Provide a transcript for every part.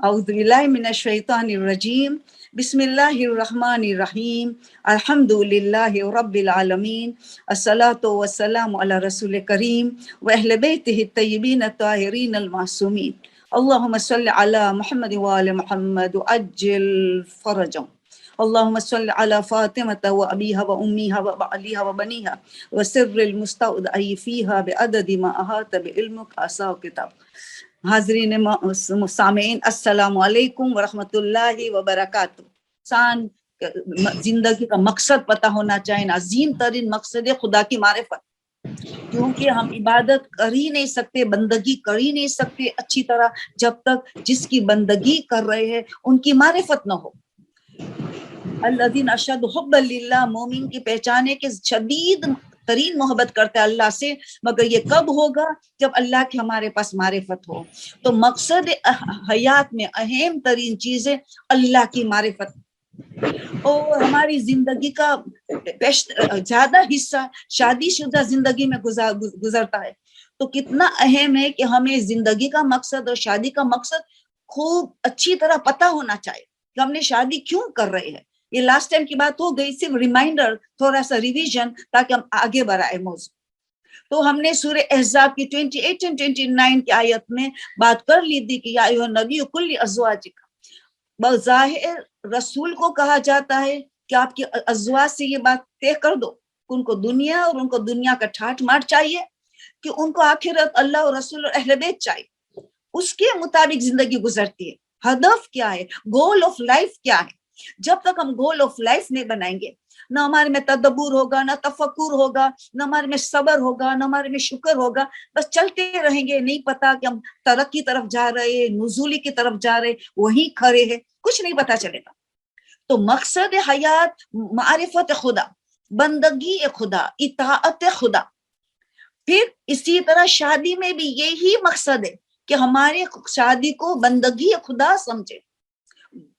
اعوذ باللہ من الشیطان الرجیم بسم اللہ الرحمن الرحیم الحمدللہ رب العالمین الصلاۃ والسلام علی رسول کریم و اہل بیتہ الطیبین الطاہرین المعصومین اللہم صل علی محمد وآل محمد وعجل فرجهم اللهم صل على فاطمة وأبيها وأمها وبعليها وبنيها وسر المستودع فيها بعدد ما أحاط بعلمك عصا كتاب. حاضرین سامعین السلام علیکم ورحمۃ اللہ وبرکاتہ. انسان زندگی کا مقصد پتہ ہونا چاہیے. عظیم ترین مقصد ہے خدا کی معرفت، کیونکہ ہم عبادت کر ہی نہیں سکتے، بندگی کر ہی نہیں سکتے اچھی طرح جب تک جس کی بندگی کر رہے ہیں ان کی معرفت نہ ہو. الذین اشد حب للہ، مومن کی پہچان ہے کہ شدید ترین محبت کرتا ہے اللہ سے، مگر یہ کب ہوگا؟ جب اللہ کی ہمارے پاس معرفت ہو. تو مقصد حیات میں اہم ترین چیز ہے اللہ کی معرفت. اور ہماری زندگی کا زیادہ حصہ شادی شدہ زندگی میں گزرتا ہے. تو کتنا اہم ہے کہ ہمیں زندگی کا مقصد اور شادی کا مقصد خوب اچھی طرح پتہ ہونا چاہیے کہ ہم نے شادی کیوں کر رہے ہیں. یہ لاسٹ ٹائم کی بات ہو گئی، صرف ریمائنڈر، تھوڑا سا ریویژن تاکہ ہم آگے بڑھائے موضوع. تو ہم نے سورہ احزاب کی 28 اور 29 کی آیت میں بات کر لی تھی کہ یا ایھا النبی کل ازواجک، بظاہر رسول کو کہا جاتا ہے کہ آپ کی ازواج سے یہ بات طے کر دو کہ ان کو دنیا اور ان کو دنیا کا ٹھاٹ ماٹ چاہیے، کہ ان کو آخرت اللہ اور رسول اور اہل بیت چاہیے. اس کے مطابق زندگی گزرتی ہے. ہدف کیا ہے؟ گول آف لائف کیا ہے؟ جب تک ہم گول آف لائف نہیں بنائیں گے، نہ ہمارے میں تدبر ہوگا، نہ تفکر ہوگا، نہ ہمارے میں صبر ہوگا، نہ ہمارے میں شکر ہوگا. بس چلتے رہیں گے، نہیں پتا کہ ہم ترقی کی طرف جا رہے، نزولی کی طرف جا رہے، وہیں کھڑے ہیں، کچھ نہیں پتا چلے گا. تو مقصد حیات معرفت خدا، بندگی خدا، اطاعت خدا. پھر اسی طرح شادی میں بھی یہی مقصد ہے کہ ہمارے شادی کو بندگی خدا سمجھے.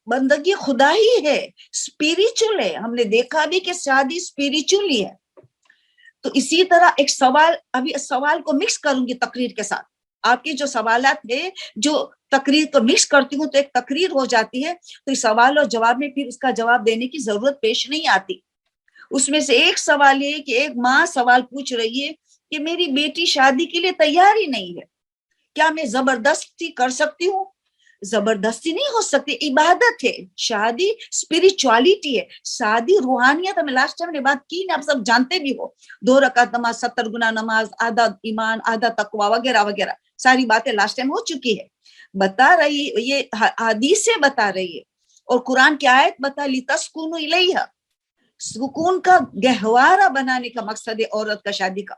بندگی خدا ہی ہے، اسپیریچل ہے. ہم نے دیکھا بھی کہ شادی اسپیریچل ہی ہے. تو اسی طرح ایک سوال، ابھی سوال کو مکس کروں گی تقریر کے ساتھ. آپ کے جو سوالات ہیں جو تقریر کو مکس کرتی ہوں تو ایک تقریر ہو جاتی ہے. تو اس سوال اور جواب میں پھر اس کا جواب دینے کی ضرورت پیش نہیں آتی. اس میں سے ایک سوال یہ کہ ایک ماں سوال پوچھ رہی ہے کہ میری بیٹی شادی کے لیے تیار ہی نہیں ہے، کیا میں زبردستی کر سکتی ہوں؟ زبردستی نہیں ہو سکتی، عبادت ہے. شادی اسپرچولیٹی ہے، شادی روحانیت. ہمیں لاسٹ ٹائم نے بات کی نا، آپ سب جانتے بھی ہو. 2 رکعت نماز، 70 گنا نماز، آدھا ایمان، آدھا تقوی وغیرہ وغیرہ، ساری باتیں لاسٹ ٹائم ہو چکی ہے. بتا رہی، یہ حدیث سے بتا رہی ہے اور قرآن کی آیت بتا لِتَسْكُنُوا إِلَيْهَا، سکون کا گہوارہ بنانے کا مقصد ہے عورت کا شادی کا.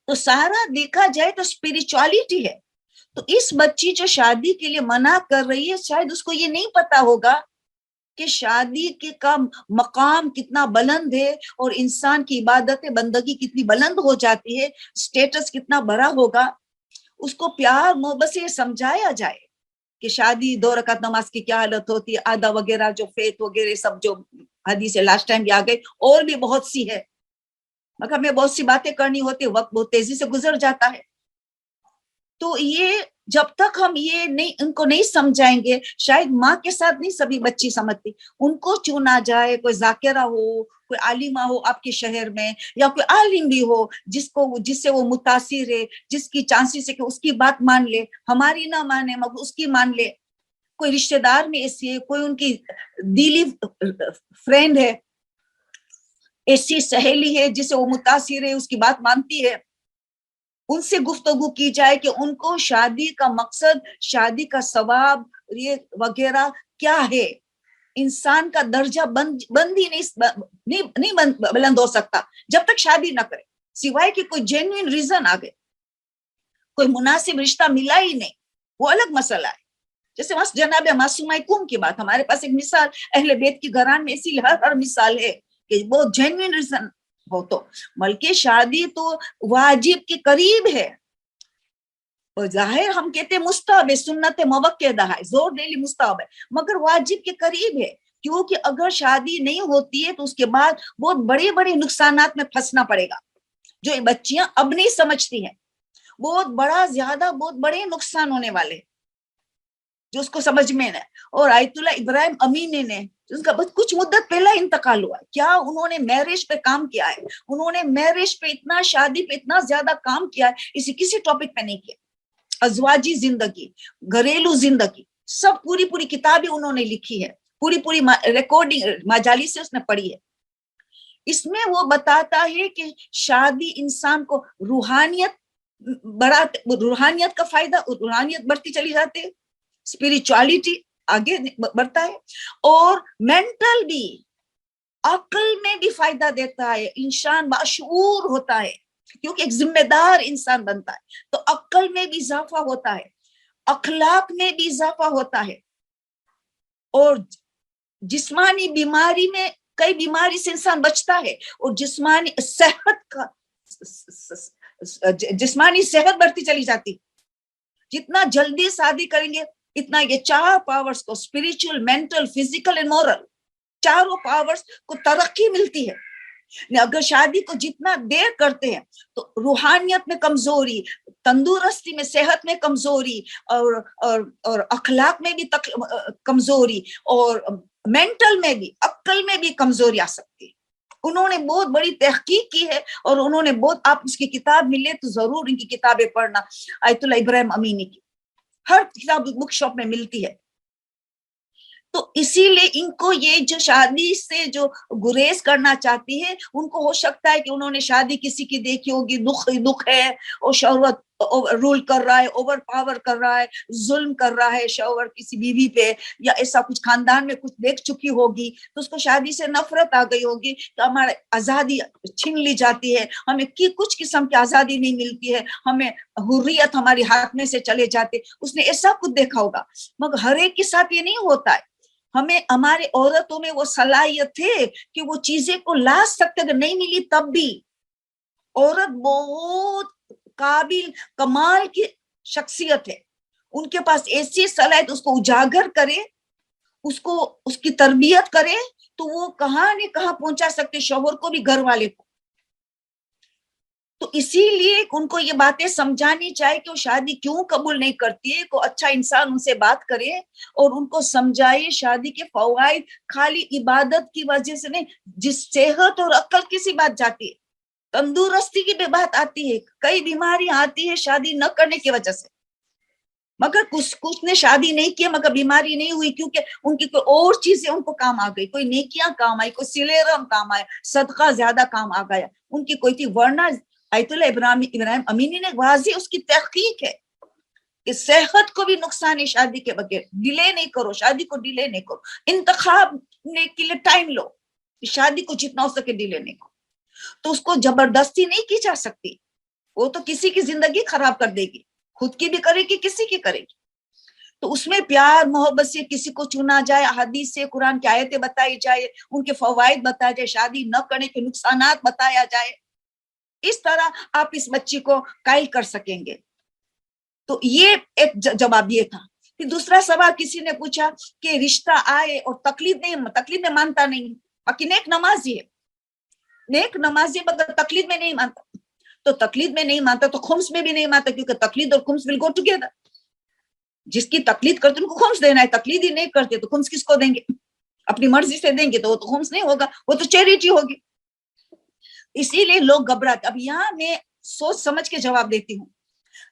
تو سارا دیکھا جائے تو اسپرچولیٹی ہے. تو اس بچی جو شادی کے لیے منع کر رہی ہے، شاید اس کو یہ نہیں پتا ہوگا کہ شادی کے کا مقام کتنا بلند ہے اور انسان کی عبادت بندگی کتنی بلند ہو جاتی ہے، سٹیٹس کتنا بڑا ہوگا. اس کو پیار محبت سے سمجھایا جائے کہ شادی 2 رکعت نماز کی کیا حالت ہوتی ہے، آدھا وغیرہ جو فیت وغیرہ سب جو حدیث لاسٹ ٹائم بھی آ گئی، اور بھی بہت سی ہے، مگر ہمیں بہت سی باتیں کرنی ہوتی ہے، وقت بہت تیزی سے گزر جاتا ہے. تو یہ جب تک ہم یہ نہیں ان کو نہیں سمجھائیں گے، شاید ماں کے ساتھ نہیں سبھی بچی سمجھتی. ان کو چنا جائے، کوئی ذاکرہ ہو، کوئی عالمہ ہو آپ کے شہر میں، یا کوئی عالم بھی ہو جس سے وہ متاثر ہے، جس کی چانسز ہے کہ اس کی بات مان لے، ہماری نہ مانے مگر اس کی مان لے. کوئی رشتہ دار میں ایسی ہے، کوئی ان کی دلی فرینڈ ہے، ایسی سہیلی ہے جس سے وہ متاثر ہے، اس کی بات مانتی ہے. ان سے گفتگو کی جائے کہ ان کو شادی کا مقصد، شادی کا ثواب یہ وغیرہ کیا ہے. انسان کا درجہ بند ہی نہیں بلند ہو سکتا جب تک شادی نہ کرے، سوائے کہ کوئی جینوئن ریزن آ گئے، کوئی مناسب رشتہ ملا ہی نہیں، وہ الگ مسئلہ ہے. جیسے جناب معصومہ کم کی بات، ہمارے پاس ایک مثال اہل بیت کی گھران میں اسی ہر مثال ہے کہ وہ جینوئن ریزن ہو. تو بلکہ شادی تو واجب کے قریب ہے، اور ظاہر ہم کہتے ہیں مستحب ہے، سنت موقعہ ہے، زور دہلی مستحب ہے، مگر واجب کے قریب ہے. کیونکہ اگر شادی نہیں ہوتی ہے تو اس کے بعد بہت بڑے بڑے نقصانات میں پھنسنا پڑے گا جو بچیاں اب نہیں سمجھتی ہیں. بہت بڑا زیادہ بہت بڑے نقصان ہونے والے. جو اس کو سمجھ میں نہ. اور آیت اللہ ابراہیم امینی نے ان کا بس کچھ مدت پہلا انتقال ہوا ہے. کیا انہوں نے میرج پہ کام کیا ہے, انہوں نے میرج پہ اتنا, شادی پہ اتنا زیادہ کام کیا ہے, کسی ٹاپک پہ نہیں کیا. ازواجی زندگی, گھریلو زندگی, سب پوری کتابیں انہوں نے لکھی ہے, پوری ریکارڈنگ مجالس سے اس نے پڑھی ہے. اس میں وہ بتاتا ہے کہ شادی انسان کو روحانیت کا فائدہ, روحانیت بڑھتی چلی جاتی ہے, اسپرچولیٹی آگے بڑھتا ہے, اور مینٹل بھی, عقل میں بھی فائدہ دیتا ہے. انسان باشعور ہوتا ہے کیونکہ ایک ذمہ دار انسان بنتا ہے, تو عقل میں بھی اضافہ ہوتا ہے, اخلاق میں بھی اضافہ ہوتا ہے, اور جسمانی بیماری میں, کئی بیماری سے انسان بچتا ہے, اور جسمانی صحت بڑھتی چلی جاتی. جتنا جلدی شادی کریں گے اتنا یہ 4 پاورز کو, spiritual, mental, physical and moral, چاروں پاورز کو ترقی ملتی ہے. اگر شادی کو جتنا دیر کرتے ہیں تو روحانیت میں کمزوری, تندرستی میں, صحت میں کمزوری, اور اخلاق میں بھی کمزوری, اور مینٹل میں بھی, عقل میں بھی کمزوری آ سکتی ہے. انہوں نے بہت بڑی تحقیق کی ہے, اور انہوں نے بہت, آپ اس کی کتاب ملے تو ضرور ان کی کتابیں پڑھنا, آیت اللہ ابراہیم امینی کی, ہر کتاب بک شاپ میں ملتی ہے. تو اسی لیے ان کو یہ جو شادی سے جو گریز کرنا چاہتی ہے, ان کو ہو سکتا ہے کہ انہوں نے شادی کسی کی دیکھی ہوگی, دکھ ہے, اور شہوت رول کر رہا ہے, اوور پاور کر رہا ہے, ظلم کر رہا ہے شوہر کسی بیوی پہ, یا ایسا کچھ خاندان میں کچھ دیکھ چکی ہوگی, تو اس کو شادی سے نفرت آ گئی ہوگی, تو ہماری آزادی چھین لی جاتی ہے, ہمیں کچھ قسم کی آزادی نہیں ملتی ہے, ہمیں حریت ہماری ہاتھ میں سے چلے جاتے. اس نے ایسا کچھ دیکھا ہوگا, مگر ہر ایک کے ساتھ یہ نہیں ہوتا ہے. ہمیں, ہمارے عورتوں میں وہ صلاحیت ہے کہ وہ چیزیں کو لا سکتے, اگر نہیں ملی تب بھی. عورت بہت قابل, کمال کی شخصیت ہے, ان کے پاس ایسی صلاحیت, اس کو اجاگر کرے, اس کی تربیت کرے, تو وہ کہاں نے کہاں پہنچا سکتے, شوہر کو بھی, گھر والے کو. تو اسی لیے ان کو یہ باتیں سمجھانی چاہیے کہ وہ شادی کیوں قبول نہیں کرتی ہے. کو اچھا انسان ان سے بات کرے اور ان کو سمجھائے شادی کے فوائد خالی عبادت کی وجہ سے نہیں, جس صحت اور عقل کی سی بات جاتی ہے, تندرستی کی بھی بات آتی ہے. کئی بیماری آتی ہے شادی نہ کرنے کی وجہ سے, مگر کچھ نے شادی نہیں کیا مگر بیماری نہیں ہوئی, کیونکہ ان کی کوئی اور چیزیں ان کو کام آ گئی, کوئی نیکیاں کام آئی, کوئی سلیرم کام آیا, صدقہ زیادہ کام آ گیا ان کی کوئی تھی. ورنہ آیت اللہ ابراہیم امینی نے واضح اس کی تحقیق ہے کہ صحت کو بھی نقصان ہے شادی کے بغیر. ڈیلے نہیں کرو, شادی کو ڈیلے نہیں کرو, انتخاب کے لیے ٹائم لو, شادی کو جتنا ہو سکے ڈیلے نہیں کرو. تو اس کو زبردستی نہیں کی جا سکتی, وہ تو کسی کی زندگی خراب کر دے گی, خود کی بھی کرے گی, کسی کی کرے گی. تو اس میں پیار محبت سے کسی کو چنا جائے, حدیث سے قرآن کی آیتیں بتائی جائے, ان کے فوائد بتایا جائے, شادی نہ کرنے کے نقصانات بتایا جائے, اس طرح آپ اس بچی کو قائل کر سکیں گے. تو یہ ایک جواب یہ تھا. پھر دوسرا سوال کسی نے پوچھا کہ رشتہ آئے اور تقلید میں مانتا نہیں, باقی نیک نمازی ہے, نیک نمازی مگر تقلید میں نہیں مانتا. تو تقلید میں نہیں مانتا تو خمس میں بھی نہیں مانتا, کیونکہ تقلید اور خمس ول گو ٹوگیدر. جس کی تقلید کرتے ان کو خمس دینا ہے, تقلید ہی نہیں کرتے تو خمس کس کو دیں گے, اپنی مرضی سے دیں گے تو وہ تو خمس نہیں ہوگا, وہ تو چیریٹی ہوگی. اسی لیے لوگ گھبراتے. اب یہاں میں سوچ سمجھ کے جواب دیتی ہوں.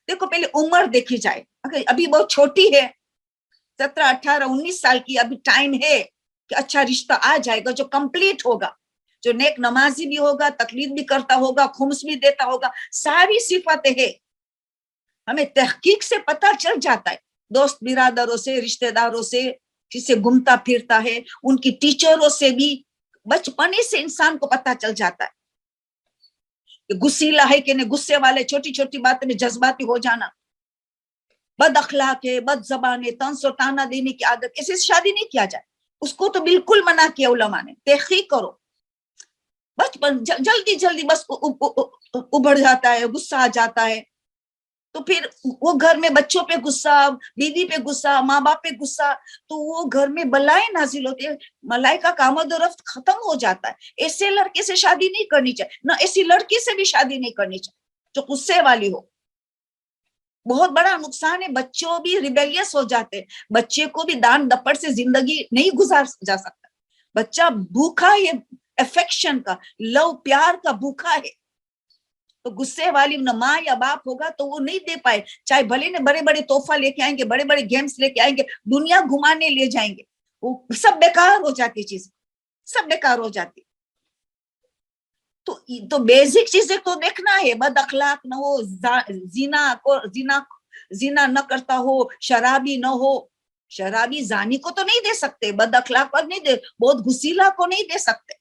دیکھو پہلے عمر دیکھی جائے, اگر ابھی بہت چھوٹی ہے, 17, 18, 19 سال کی, ابھی ٹائم ہے کہ اچھا رشتہ آ جائے گا جو کمپلیٹ ہوگا, جو نیک نمازی بھی ہوگا, تقلید بھی کرتا ہوگا, خمس بھی دیتا ہوگا, ساری صفاتیں ہیں. ہمیں تحقیق سے پتہ چل جاتا ہے, دوست برادروں سے, رشتہ داروں سے, جس سے گھومتا پھرتا ہے, ان کی ٹیچروں سے بھی بچپنے سے انسان کو پتہ چل جاتا ہے کہ غصیلا ہے کہ نہیں, غصے والے, چھوٹی چھوٹی باتوں میں جذباتی ہو جانا, بد اخلاق ہے, بد زبان ہے, طنز و طعنہ دینے کی عادت, ایسے سے شادی نہیں کیا جائے. اس کو تو بالکل منع کیا علماء نے. تحقیق کرو, بچپن جلدی بس ابھر جاتا ہے, غصہ آ جاتا ہے, تو پھر وہ گھر میں بچوں پہ غصہ, بیوی پہ غصہ, ماں باپ پہ غصہ, تو وہ گھر میں بلائیں نازل ہوتی ہے, ملائکہ کا آمد و رفت ختم ہو جاتا ہے. ایسے لڑکے سے شادی نہیں کرنی چاہیے, نہ ایسی لڑکی سے بھی شادی نہیں کرنی چاہیے جو غصے والی ہو. بہت بڑا نقصان ہے. بچوں بھی ریبیلیس ہو جاتے ہیں, بچے کو بھی دان دپڑ سے زندگی نہیں گزار جا سکتا. بچہ بھوکا ہے افیکشن کا, لو پیار کا بھوکا ہے. تو غصے والی نہ ماں یا باپ ہوگا تو وہ نہیں دے پائے, چاہے بھلے نے بڑے بڑے تحفہ لے کے آئیں گے, بڑے بڑے گیمز لے کے آئیں گے, دنیا گھمانے لے جائیں گے, وہ سب بیکار ہو جاتی چیز, سب بیکار ہو جاتی. تو بیسک چیزیں تو دیکھنا ہے, بد اخلاق نہ ہو, زنا نہ کرتا ہو, شرابی نہ ہو. شرابی زانی کو تو نہیں دے سکتے, بد اخلاق پر نہیں دے, بہت غسیلا کو نہیں دے سکتے.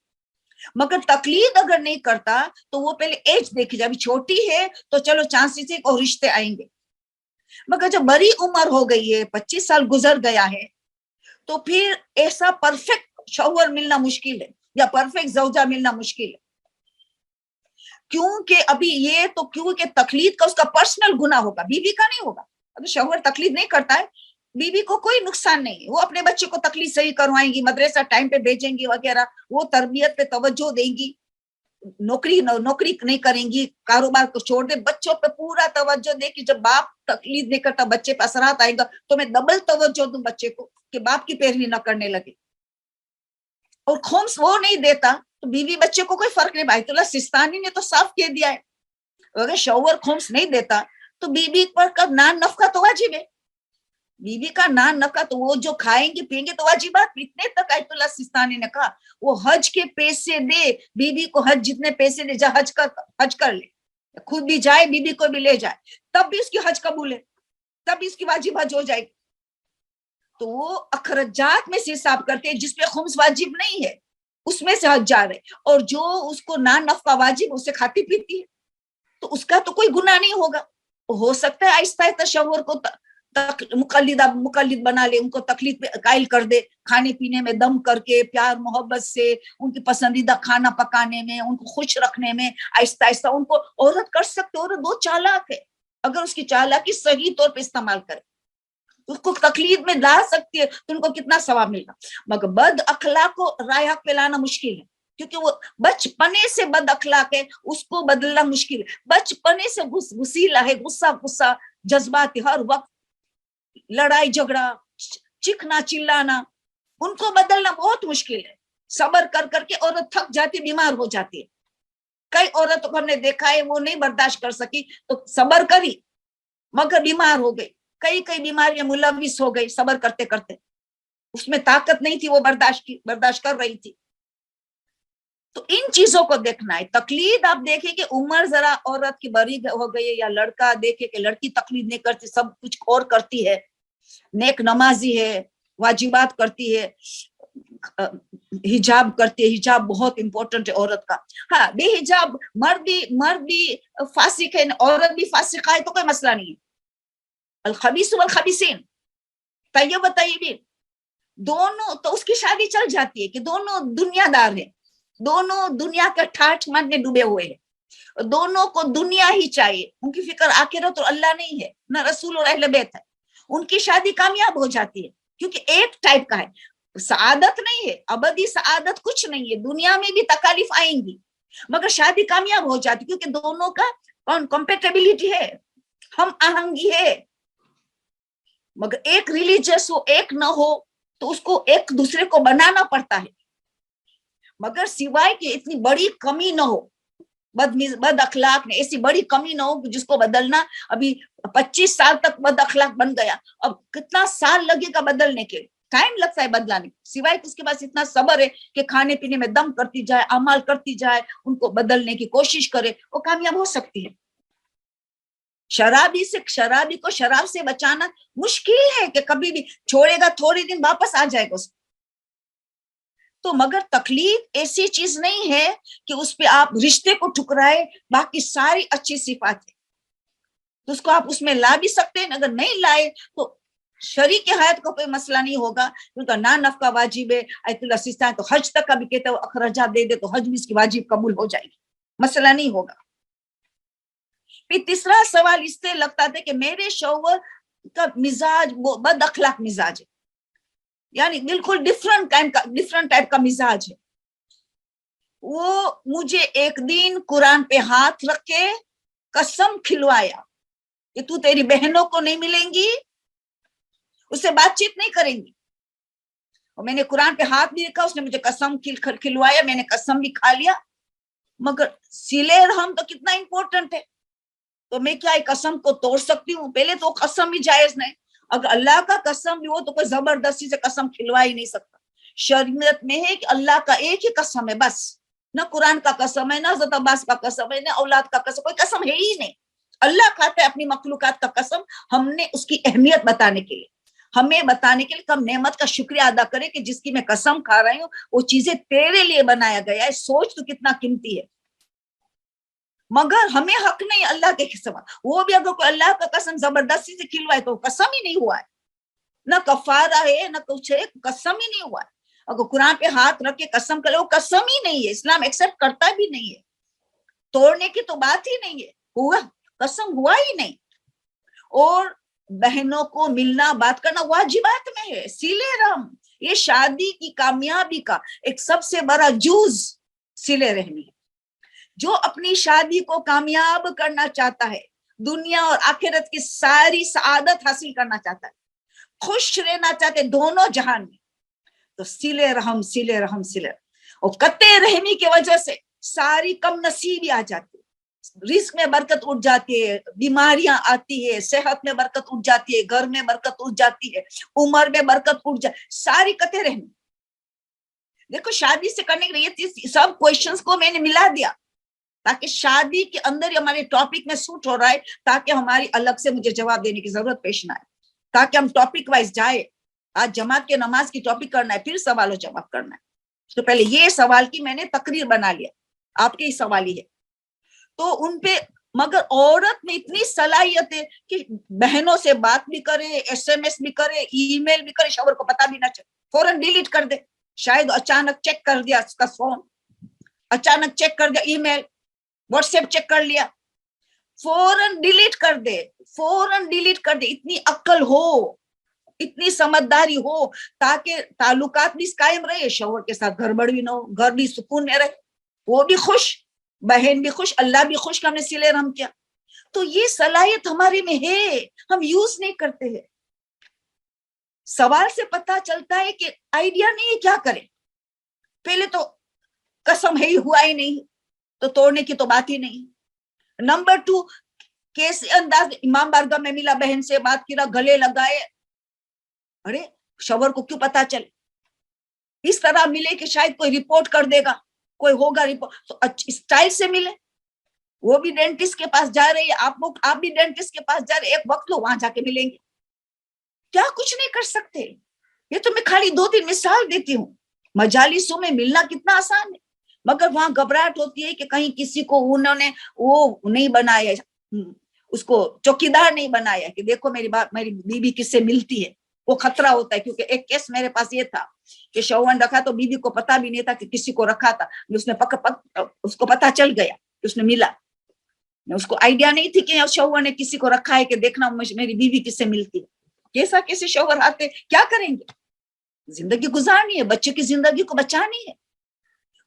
مگر تقلید اگر نہیں کرتا تو وہ پہلے ایج دیکھی جائے, ابھی چھوٹی ہے تو چلو چانسز اور رشتے آئیں گے. مگر جب بڑی عمر ہو گئی ہے, 25 سال گزر گیا ہے, تو پھر ایسا پرفیکٹ شوہر ملنا مشکل ہے یا پرفیکٹ زوجہ ملنا مشکل ہے. کیونکہ ابھی یہ تو کیونکہ تقلید کا اس کا پرسنل گناہ ہوگا, بیوی کا نہیں ہوگا. اگر شوہر تقلید نہیں کرتا ہے, بیوی کو کوئی نقصان نہیں ہے, وہ اپنے بچے کو تقلید صحیح کروائیں گی, مدرسہ ٹائم پہ بھیجیں گی وغیرہ, وہ تربیت پہ توجہ دیں گی, نوکری نہیں کریں گی, کاروبار کو چھوڑ دے, بچوں پہ پورا توجہ دے کہ جب باپ تقلید نہیں کرتا بچے پہ اثرات آئے گا تو میں ڈبل توجہ دوں بچے کو کہ باپ کی پیروی نہ کرنے لگے. اور خمس وہ نہیں دیتا تو بیوی بچے کو کوئی فرق نہیں. بیت اللہ سستانی نے تو صاف کہہ دیا ہے, اگر شوہر خمس نہیں دیتا تو بیوی پر کب نان نفقہ تو واجب ہے, بیوی کا نان نفقہ تو وہ جو کھائیں گے پئیں گے تو واجبات. اتنے تک آیت اللہ سستانی نے کہا وہ حج کے پیسے دے, بیوی کو حج جتنے پیسے دے, جا حج کر لے, خود بھی جائے بیوی کو بھی لے جائے, تب بھی اس کی حج قبول ہے, تب بھی اس کی واجب حج ہو جائے گی. تو وہ اخراجات میں سے حساب کرتے ہیں, جس پہ خمس واجب نہیں ہے اس میں سے حج جا رہے, اور جو اس کو نان نفقہ واجب اسے کھاتی پیتی ہے تو اس کا تو کوئی گناہ نہیں ہوگا. ہو سکتا ہے آہستہ آہستہ شوہر کو مقلد بنا لے, ان کو تکلیف قائل کر دے, کھانے پینے میں دم کر کے, پیار محبت سے, ان کی پسندیدہ کھانا پکانے میں, ان کو خوش رکھنے میں آہستہ آہستہ ان کو عورت کر سکتے. عورت بہت چالاک ہے, اگر اس کی چالاکی صحیح طور پہ استعمال کرے اس کو تقلید میں لا سکتی ہے تو ان کو کتنا ثواب ملے گا. مگر بد اخلاق کو رائے حق پہ لانا مشکل ہے, کیونکہ وہ بچپنے سے بد اخلاق ہے, اس کو بدلنا مشکل ہے. بچپنے سے غسیلا ہے, غصہ جذبات ہر وقت, لڑائی جھگڑا, چیخنا چلانا, ان کو بدلنا بہت مشکل ہے. صبر کر کر کے عورت تھک جاتی, بیمار ہو جاتی ہے. کئی عورتوں کو ہم نے دیکھا ہے وہ نہیں برداشت کر سکی تو صبر کری مگر بیمار ہو گئی, کئی بیماریاں ملوث ہو گئی صبر کرتے کرتے, اس میں طاقت نہیں تھی, وہ برداشت کر رہی تھی. تو ان چیزوں کو دیکھنا ہے. تقلید آپ دیکھیں کہ عمر ذرا عورت کی بڑی ہو گئی ہے, یا لڑکا دیکھے کہ لڑکی تقلید نہیں کرتی, سب کچھ اور کرتی ہے, نیک نمازی ہے, واجبات کرتی ہے, حجاب کرتی ہے, حجاب بہت امپورٹنٹ ہے عورت کا. ہاں بے حجاب مرد بھی فاسق ہے, عورت بھی فاسقہ ہے تو کوئی مسئلہ نہیں ہے. الخبیث والخبیثین طیب و طیبین, دونوں تو اس کی شادی چل جاتی ہے کہ دونوں دنیا دار ہیں, دونوں دنیا کا ٹھاٹھ من میں ڈوبے ہوئے ہیں, دونوں کو دنیا ہی چاہیے, ان کی فکر آخرت اور اللہ نہیں ہے, نہ رسول اور اہل بیت ہے. ان کی شادی کامیاب ہو جاتی ہے کیونکہ ایک ٹائپ کا ہے, سعادت نہیں ہے, ابدی سعادت کچھ نہیں ہے, دنیا میں بھی تکالیف آئیں گی مگر شادی کامیاب ہو جاتی کیونکہ دونوں کا کمپیٹیبلٹی ہے, ہم آہنگی ہے. مگر ایک ریلیجس ہو ایک نہ ہو تو اس کو ایک دوسرے کو بنانا پڑتا ہے, مگر سوائے کہ اتنی بڑی کمی نہ ہو, بد اخلاق میں ایسی بڑی کمی نہ ہو جس کو بدلنا. ابھی 25 سال تک بد اخلاق بن گیا, اب کتنا سال لگے گا بدلنے کے, ٹائم لگتا ہے بدلانے, سوائے کہ اس کے پاس اتنا صبر ہے کہ کھانے پینے میں دم کرتی جائے, اعمال کرتی جائے, ان کو بدلنے کی کوشش کرے, وہ کامیاب ہو سکتی ہے. شرابی کو شراب سے بچانا مشکل ہے کہ کبھی بھی چھوڑے گا, تھوڑے دن واپس آ جائے گا اس تو. مگر تقلید ایسی چیز نہیں ہے کہ اس پہ آپ رشتے کو ٹھکرائے, باقی ساری اچھی صفات ہے تو اس کو آپ اس میں لا بھی سکتے ہیں. اگر نہیں لائے تو شریک حیات کو کوئی مسئلہ نہیں ہوگا, کیونکہ نان نفقہ واجب ہے. آیت اللہ سستان تو حج تک کا بھی کہتا ہے اخراجات دے دے تو حج بھی اس کی واجب قبول ہو جائے گی, مسئلہ نہیں ہوگا. پھر تیسرا سوال اس سے لگتا تھا کہ میرے شوہر کا مزاج بد اخلاق مزاج ہے, یعنی بالکل ڈفرنٹ ٹائپ کا مزاج ہے. وہ مجھے ایک دن قرآن پہ ہاتھ رکھ کے قسم کھلوایا کہ تو تیری بہنوں کو نہیں ملیں گی، اس سے بات چیت نہیں کریں گی. اور میں نے قرآن پہ ہاتھ بھی رکھا، اس نے مجھے قسم کھلوایا، میں نے قسم بھی کھا لیا. مگر صلہ رحم تو کتنا امپورٹنٹ ہے، تو میں کیا قسم کو توڑ سکتی ہوں؟ پہلے تو قسم بھی جائز نہیں. اگر اللہ کا قسم بھی ہو تو کوئی زبردستی سے قسم کھلوا ہی نہیں سکتا. شریعت میں ہے کہ اللہ کا ایک ہی قسم ہے بس، نہ قرآن کا قسم ہے، نہ حضرت عباس کا قسم ہے، نہ اولاد کا قسم، کوئی قسم ہے ہی نہیں. اللہ کھاتا ہے اپنی مخلوقات کا قسم. ہم نے اس کی اہمیت بتانے کے لیے، ہمیں بتانے کے لیے کہ ہم نعمت کا شکریہ ادا کریں کہ جس کی میں قسم کھا رہی ہوں وہ چیزیں تیرے لیے بنایا گیا ہے. سوچ تو کتنا قیمتی ہے. مگر ہمیں حق نہیں اللہ کے قسم. وہ بھی اگر کوئی اللہ کا قسم زبردستی سے کھلوائے تو قسم ہی نہیں ہوا ہے، نہ کفارہ ہے نہ کچھ ہے، قسم ہی نہیں ہوا ہے. اگر قرآن پہ ہاتھ رکھ کے قسم کرے وہ قسم ہی نہیں ہے. اسلام ایکسپٹ کرتا بھی نہیں ہے، توڑنے کی تو بات ہی نہیں ہے. ہوا قسم ہوا ہی نہیں. اور بہنوں کو ملنا بات کرنا واجبات میں ہے. صلہ رحم یہ شادی کی کامیابی کا ایک سب سے بڑا جز صلہ رحمی ہے. جو اپنی شادی کو کامیاب کرنا چاہتا ہے، دنیا اور آخرت کی ساری سعادت حاصل کرنا چاہتا ہے، خوش رہنا چاہتے دونوں جہان میں، تو صلہ رحم صلہ رحم صلہ. اور قطع رحمی کی وجہ سے ساری کم نصیبی آ جاتی ہے، رزق میں برکت اٹھ جاتی ہے، بیماریاں آتی ہے، صحت میں برکت اٹھ جاتی ہے، گھر میں برکت اٹھ جاتی ہے، عمر میں برکت اٹھ جاتی، ساری قطع رحمی. دیکھو شادی سے کرنے کے لیے سب کوشچنس کو میں نے ملا دیا تاکہ شادی کے اندر ہمارے ٹاپک میں سوٹ ہو رہا ہے، تاکہ ہماری الگ سے مجھے جواب دینے کی ضرورت پیش نہ آئے، تاکہ ہم ٹاپک وائز جائے. آج جماعت کے نماز کی ٹاپک کرنا ہے، پھر سوال و جواب کرنا ہے. تو پہلے یہ سوال کی میں نے تقریر بنا لیا، آپ کے ہی سوال ہی ہے. تو ان پہ مگر عورت میں اتنی صلاحیت ہے کہ بہنوں سے بات بھی کرے، ایس ایم ایس بھی کرے، ای میل بھی کرے، شوہر کو پتا بھی نہ چلے، فوراً ڈیلیٹ کر دے. شاید اچانک چیک کر دیا اس کا فون، اچانک چیک کر دیا ای میل، واٹس ایپ چیک کر لیا، فوراً ڈیلیٹ کر دے، فوراً ڈیلیٹ کر دے. اتنی عقل ہو، اتنی سمجھداری ہو تاکہ تعلقات بھی قائم رہے، شوہر کے ساتھ گڑبڑ بھی نہ ہو، گھر بھی سکون میں رہے، وہ بھی خوش، بہن بھی خوش، اللہ بھی خوش کہ ہم نے صلہ رحم کیا. تو یہ صلاحیت ہمارے میں ہے، ہم یوز نہیں کرتے ہیں. سوال سے پتا چلتا ہے کہ آئیڈیا نہیں ہے کیا کریں. پہلے تو قسم ہے ہی ہوا ہی نہیں تو توڑنے کی تو بات ہی نہیں. نمبر 2 کیسے انداز، امام بارگاہ میں ملا، بہن سے بات کی، گلے لگائے، ارے شوہر کو کیوں پتا چلے؟ اس طرح ملے کہ شاید کوئی رپورٹ کر دے گا، کوئی ہوگا رپورٹ، تو اسٹائل سے ملے. وہ بھی ڈینٹسٹ کے پاس جا رہی ہے، آپ بھی ڈینٹسٹ کے پاس جا رہے، ایک وقت لو وہاں جا کے ملیں گے. کیا کچھ نہیں کر سکتے. یہ تو میں خالی 2-3 مثال دیتی ہوں. مجالسوں میں ملنا کتنا آسان ہے، مگر وہاں گھبراہٹ ہوتی ہے کہ کہیں کسی کو انہوں نے وہ نہیں بنایا، اس کو چوکیدار نہیں بنایا کہ دیکھو میری بیوی کس سے ملتی ہے. وہ خطرہ ہوتا ہے. کیونکہ ایک کیس میرے پاس یہ تھا کہ شوہر نے رکھا تو بیوی کو پتا بھی نہیں تھا کہ کسی کو رکھا تھا. اس کو پتا چل گیا کہ اس نے ملا، اس کو آئیڈیا نہیں تھی کہ شوہر نے کسی کو رکھا ہے کہ دیکھنا میری بیوی کس سے ملتی ہے. کیسے شوہر آتے کیا کریں گے؟ زندگی گزارنی ہے، بچے کی زندگی کو بچانی ہے.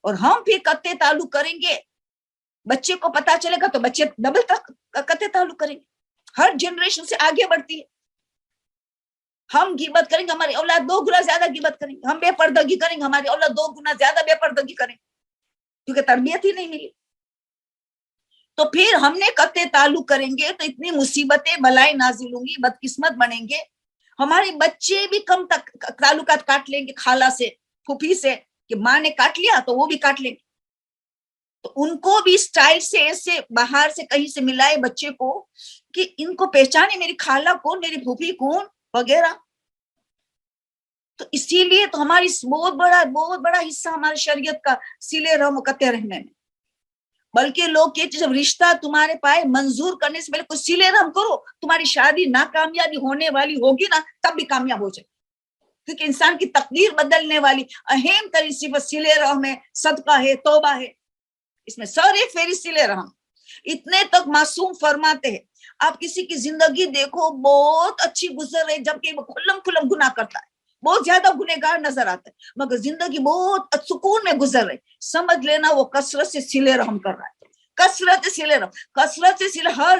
اور ہم پھر قطع تعلق کریں گے، بچے کو پتا چلے گا تو بچے ڈبل تک قطع تعلق کریں گے. ہر جنریشن سے آگے بڑھتی ہے. ہم غیبت کریں گے، ہماری اولاد 2 گنا زیادہ غیبت کریں گے. ہم بے پردگی کریں گے، ہماری اولاد 2 گنا زیادہ بے پردگی کریں گے، کیونکہ تربیت ہی نہیں ملی. تو پھر ہم نے قطع تعلق کریں گے تو اتنی مصیبتیں بلائیں نازل ہوں گی، بدقسمت بنیں گے. ہمارے بچے بھی کم تک تعلقات کاٹ لیں گے، خالہ سے، پھوپھی سے، کہ ماں نے کاٹ لیا تو وہ بھی کاٹ لیں گے. تو ان کو بھی اسٹائل سے ایسے باہر سے کہیں سے ملائے بچے کو کہ ان کو پہچانے، میری خالہ کون، میری پھوپھی کون وغیرہ. تو اسی لیے تو ہماری بہت بڑا حصہ ہماری شریعت کا صلہ رحم قطع رحمے میں. بلکہ لوگ کہتے جب رشتہ تمہارے پائے منظور کرنے سے پہلے کوئی صلہ رحم کرو، تمہاری شادی ناکامیابی ہونے والی ہوگی نا تب بھی کامیاب ہو جائے. کیونکہ انسان کی تقدیر بدلنے والی اہم ترین صفت صلہ رحم ہے، صدقہ ہے، توبہ ہے. اس میں سر ایک فہرست صلہ رحم. اتنے تک معصوم فرماتے ہیں آپ کسی کی زندگی دیکھو بہت اچھی گزر رہی، جبکہ وہ کھلم گناہ کرتا ہے، بہت زیادہ گنہگار نظر آتا ہے، مگر زندگی بہت سکون میں گزر رہی، سمجھ لینا وہ کثرت سے صلہ رحم کر رہا ہے. کثرت صلہ رحم، کثرت سے صلہ. ہر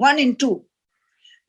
1 and 2,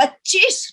25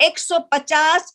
150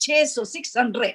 600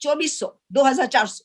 2400, 2400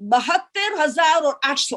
72,800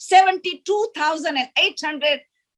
72,800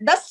10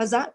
1000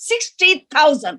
60,000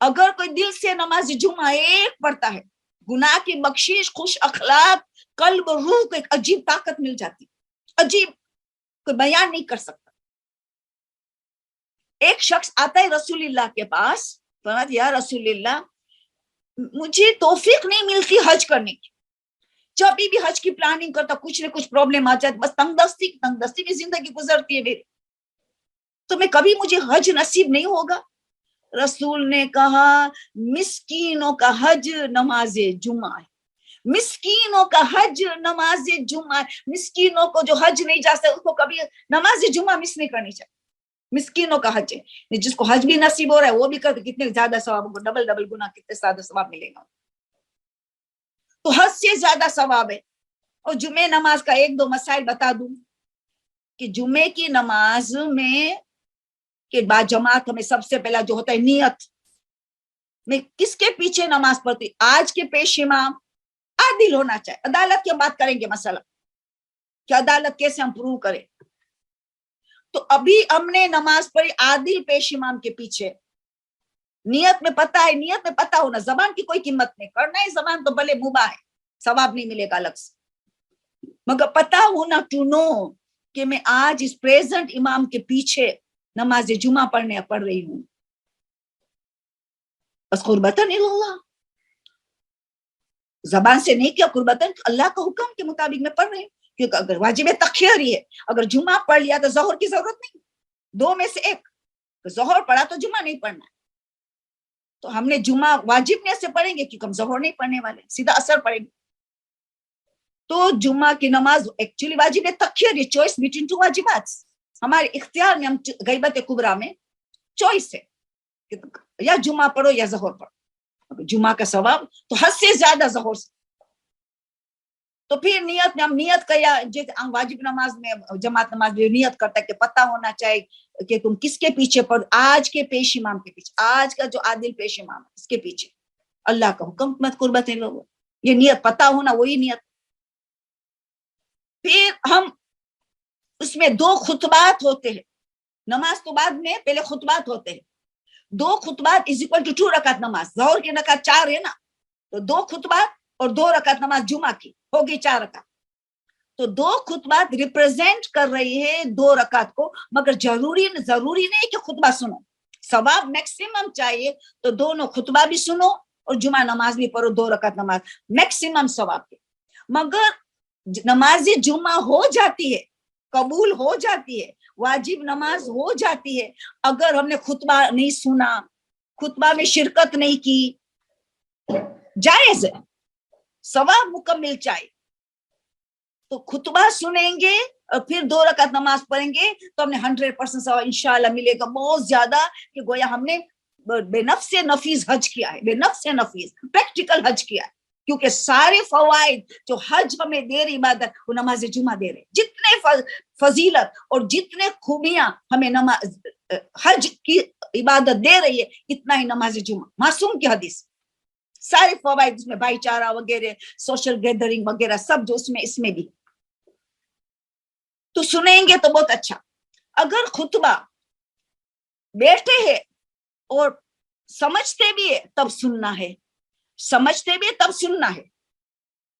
اگر کوئی دل سے نماز جمعہ ایک پڑھتا ہے، گناہ کی بخشش، خوش اخلاق، قلب اور روح کو ایک عجیب طاقت مل جاتی، عجیب، کوئی بیان نہیں کر سکتا۔ ایک شخص آتا ہے رسول اللہ کے پاس، فرماتا یا رسول اللہ مجھے توفیق نہیں ملتی حج کرنے کی، جب بھی حج کی پلاننگ کرتا کچھ نہ کچھ پرابلم آ جاتی، بس تنگ دستی میں زندگی گزرتی ہے میری، تو میں کبھی مجھے حج نصیب نہیں ہوگا۔ رسول نے کہا مسکینوں کا حج نماز جمعہ ہے، مسکینوں کا حج نماز جمعہ، مسکینوں کو جو حج نہیں جا سکتا اس کو کبھی نماز جمعہ مس نہیں کرنی چاہیے، مسکینوں کا حج ہے، جس کو حج بھی نصیب ہو رہا ہے وہ بھی کرتے، کتنے زیادہ ثواب، ڈبل گناہ، کتنے زیادہ ثواب ملے گا، تو حد سے زیادہ ثواب ہے۔ اور جمعہ نماز کا ایک دو مسائل بتا دوں کہ جمعے کی نماز میں کے بعد جماعت ہمیں سب سے پہلا جو ہوتا ہے نیت، میں کس کے پیچھے نماز پڑھتی، آج کے پیش امام عادل ہونا چاہیے، عدالت کی بات کریں گے مسئلہ کہ عدالت کیسے ہم پروو کریں، تو ابھی ہم نے نماز پڑھی عادل پیش امام کے پیچھے، نیت میں پتہ ہے، نیت میں پتہ ہونا، زبان کی کوئی قیمت نہیں، کرنا ہے زبان تو بھلے مباح ہے، ثواب نہیں ملے گا الگ سے، مگر پتہ ہونا ٹو نو کہ میں آج اس پریزنٹ امام کے پیچھے نماز جمعہ پڑھ رہی ہوں، بس قربتاً اللہ، زبان سے نہیں کیا، قربتاً اللہ کا حکم کے مطابق میں پڑھ رہی ہوں، کیونکہ اگر واجب تخیر ہی ہے، اگر جمعہ پڑھ لیا تو ظہر کی ضرورت نہیں، دو میں سے ایک، ظہر پڑھا تو جمعہ نہیں پڑھنا ہے، تو ہم نے جمعہ واجب میں سے پڑھیں گے کیونکہ ہم ظہر نہیں پڑھنے والے، سیدھا اثر پڑھیں گے، تو جمعہ کی نماز ایکچولی واجب تخیر، یہ چوائس بٹوین ٹو واجبات، ہمارے اختیار میں، ہم غیبت کبریٰ میں چوائس ہے یا جمعہ پڑھو یا ظہر پڑھو، جمعہ کا ثواب تو حد سے زیادہ ظہر سے، تو پھر نیت میں ہم نیت کیا، جیسے ہم واجب نماز میں جماعت نماز میں نیت کرتا ہے کہ پتہ ہونا چاہیے کہ تم کس کے پیچھے پڑھ، آج کے پیش امام کے پیچھے، آج کا جو عادل پیش امام ہے اس کے پیچھے، اللہ کا حکم مت قربت ہے لوگوں، یہ نیت پتہ ہونا، وہی نیت۔ پھر ہم اس میں دو خطبات ہوتے ہیں، نماز تو بعد میں، پہلے خطبات ہوتے ہیں، دو خطبات از اکول ٹو 2 رکعت نماز، ظہر کی رکعت 4 ہے نا، تو دو خطبات اور 2 رکعت نماز جمعہ کی ہوگی 4 رکعت، تو دو خطبات ریپرزینٹ کر رہی ہے 2 رکعت کو، مگر ضروری نہیں کہ خطبہ سنو، ثواب میکسیمم چاہیے تو دونوں خطبہ بھی سنو اور جمعہ نماز بھی پڑھو، 2 رکعت نماز میکسیمم ثواب کے، مگر نماز جمعہ ہو جاتی ہے، قبول ہو جاتی ہے، واجب نماز ہو جاتی ہے اگر ہم نے خطبہ نہیں سنا، خطبہ میں شرکت نہیں کی، جائز ہے، ثواب مکمل چاہیے، تو خطبہ سنیں گے اور پھر 2 رکعت نماز پڑھیں گے تو ہم نے 100% ثواب انشاءاللہ ملے گا، بہت زیادہ، کہ گویا ہم نے بے نفس نفیس حج کیا ہے، بے نفس نفیس پریکٹیکل حج کیا ہے، کیونکہ سارے فوائد جو حج ہمیں دے رہی عبادت وہ نماز جمعہ دے رہے، جتنے فضیلت اور جتنے خوبیاں ہمیں نماز حج کی عبادت دے رہی ہے اتنا ہی نماز جمعہ، معصوم کی حدیث، سارے فوائد اس میں، بھائی چارہ وغیرہ، سوشل گیدرنگ وغیرہ سب جو اس میں بھی، تو سنیں گے تو بہت اچھا، اگر خطبہ بیٹھے ہیں اور سمجھتے بھی ہے تب سننا ہے، سمجھتے بھی تب سننا ہے،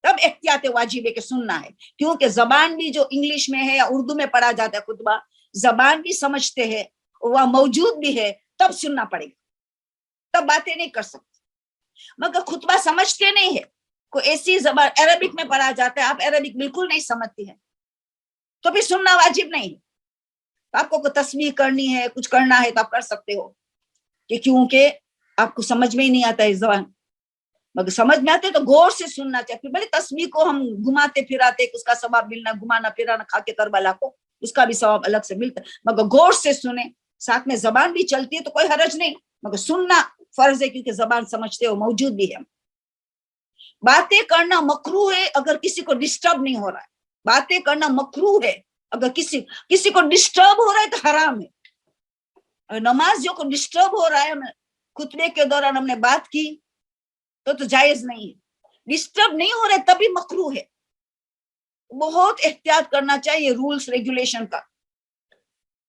تب احتیاط واجب ہے کہ سننا ہے، کیونکہ زبان بھی جو انگلش میں ہے یا اردو میں پڑھا جاتا ہے خطبہ، زبان بھی سمجھتے ہیں، وہ موجود بھی ہے، تب سننا پڑے گا، تب باتیں نہیں کر سکتے، مگر خطبہ سمجھتے نہیں ہے، کوئی ایسی زبان عربک میں پڑھا جاتا ہے، آپ عربک بالکل نہیں سمجھتی ہیں تو بھی سننا واجب نہیں، آپ کو کوئی تسبیح کرنی ہے، کچھ کرنا ہے تو آپ کر سکتے ہو، کہ کیونکہ آپ کو سمجھ میں ہی نہیں آتا ہے زبان، مگر سمجھ میں آتے تو غور سے سننا چاہیے، بھلے تسبیح کو ہم گھماتے پھراتے اس کا ثواب ملنا، گھمانا پھرانا کھا کے کربلا کو اس کا بھی ثواب الگ سے ملتا ہے، مگر غور سے سنیں، ساتھ میں زبان بھی چلتی ہے تو کوئی حرج نہیں، مگر سننا فرض ہے کیونکہ زبان سمجھتے ہو، موجود بھی ہے، باتیں کرنا مکروہ ہے اگر کسی کو ڈسٹرب نہیں ہو رہا ہے، باتیں کرنا مکروہ ہے اگر کسی کو ڈسٹرب ہو رہا ہے تو حرام ہے، نماز جو کو ڈسٹرب ہو رہا ہے، خطبے کے دوران ہم نے بات کی تو جائز نہیں ہے، ڈسٹرب نہیں ہو رہے تبھی مکروہ ہے، بہت احتیاط کرنا چاہیے رولز ریگولیشن کا۔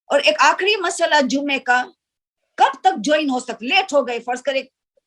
اور ایک آخری مسئلہ جمعے کا، کب تک جوائن ہو سکتے، لیٹ ہو گئے فرض کرے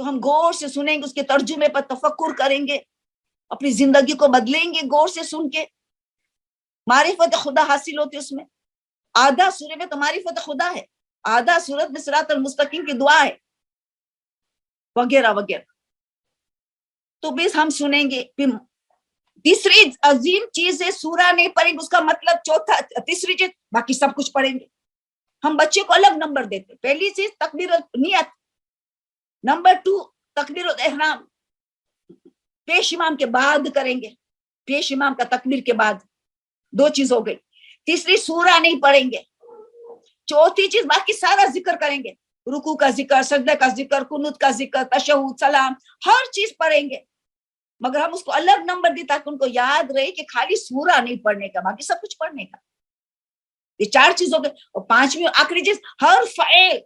تو ہم غور سے سنیں گے, اس کے ترجمے پر تفکر کریں گے, اپنی زندگی کو بدلیں گے غور سے سن کے. معرفت خدا حاصل ہوتی اس میں. آدھا سورے میں تو معرفت خدا ہے, آدھا سورت میں صراط المستقیم کی دعا ہے وغیرہ وغیرہ. تو بس ہم سنیں گے. تیسری عظیم چیز ہے سورہ نہیں پڑھیں گے, اس کا مطلب چوتھا, تیسری چیز باقی سب کچھ پڑھیں گے. ہم بچے کو الگ نمبر دیتے. پہلی چیز تکبیر نیت, نمبر 2 تکبیر الاحرام پیش امام کے بعد کریں گے, پیش امام کا تکبیر کے بعد. 2 چیز ہو گئی. تیسری سورہ نہیں پڑھیں گے. چوتھی چیز باقی سارا ذکر کریں گے, رکوع کا ذکر, سجدہ کا ذکر, قنوت کا ذکر, تشہد, سلام, ہر چیز پڑھیں گے. مگر ہم اس کو الگ نمبر دی تاکہ ان کو یاد رہے کہ خالی سورہ نہیں پڑھنے کا, باقی سب کچھ پڑھنے کا. یہ 4 چیز ہو گئے. اور 5ویں آخری چیز ہر فعل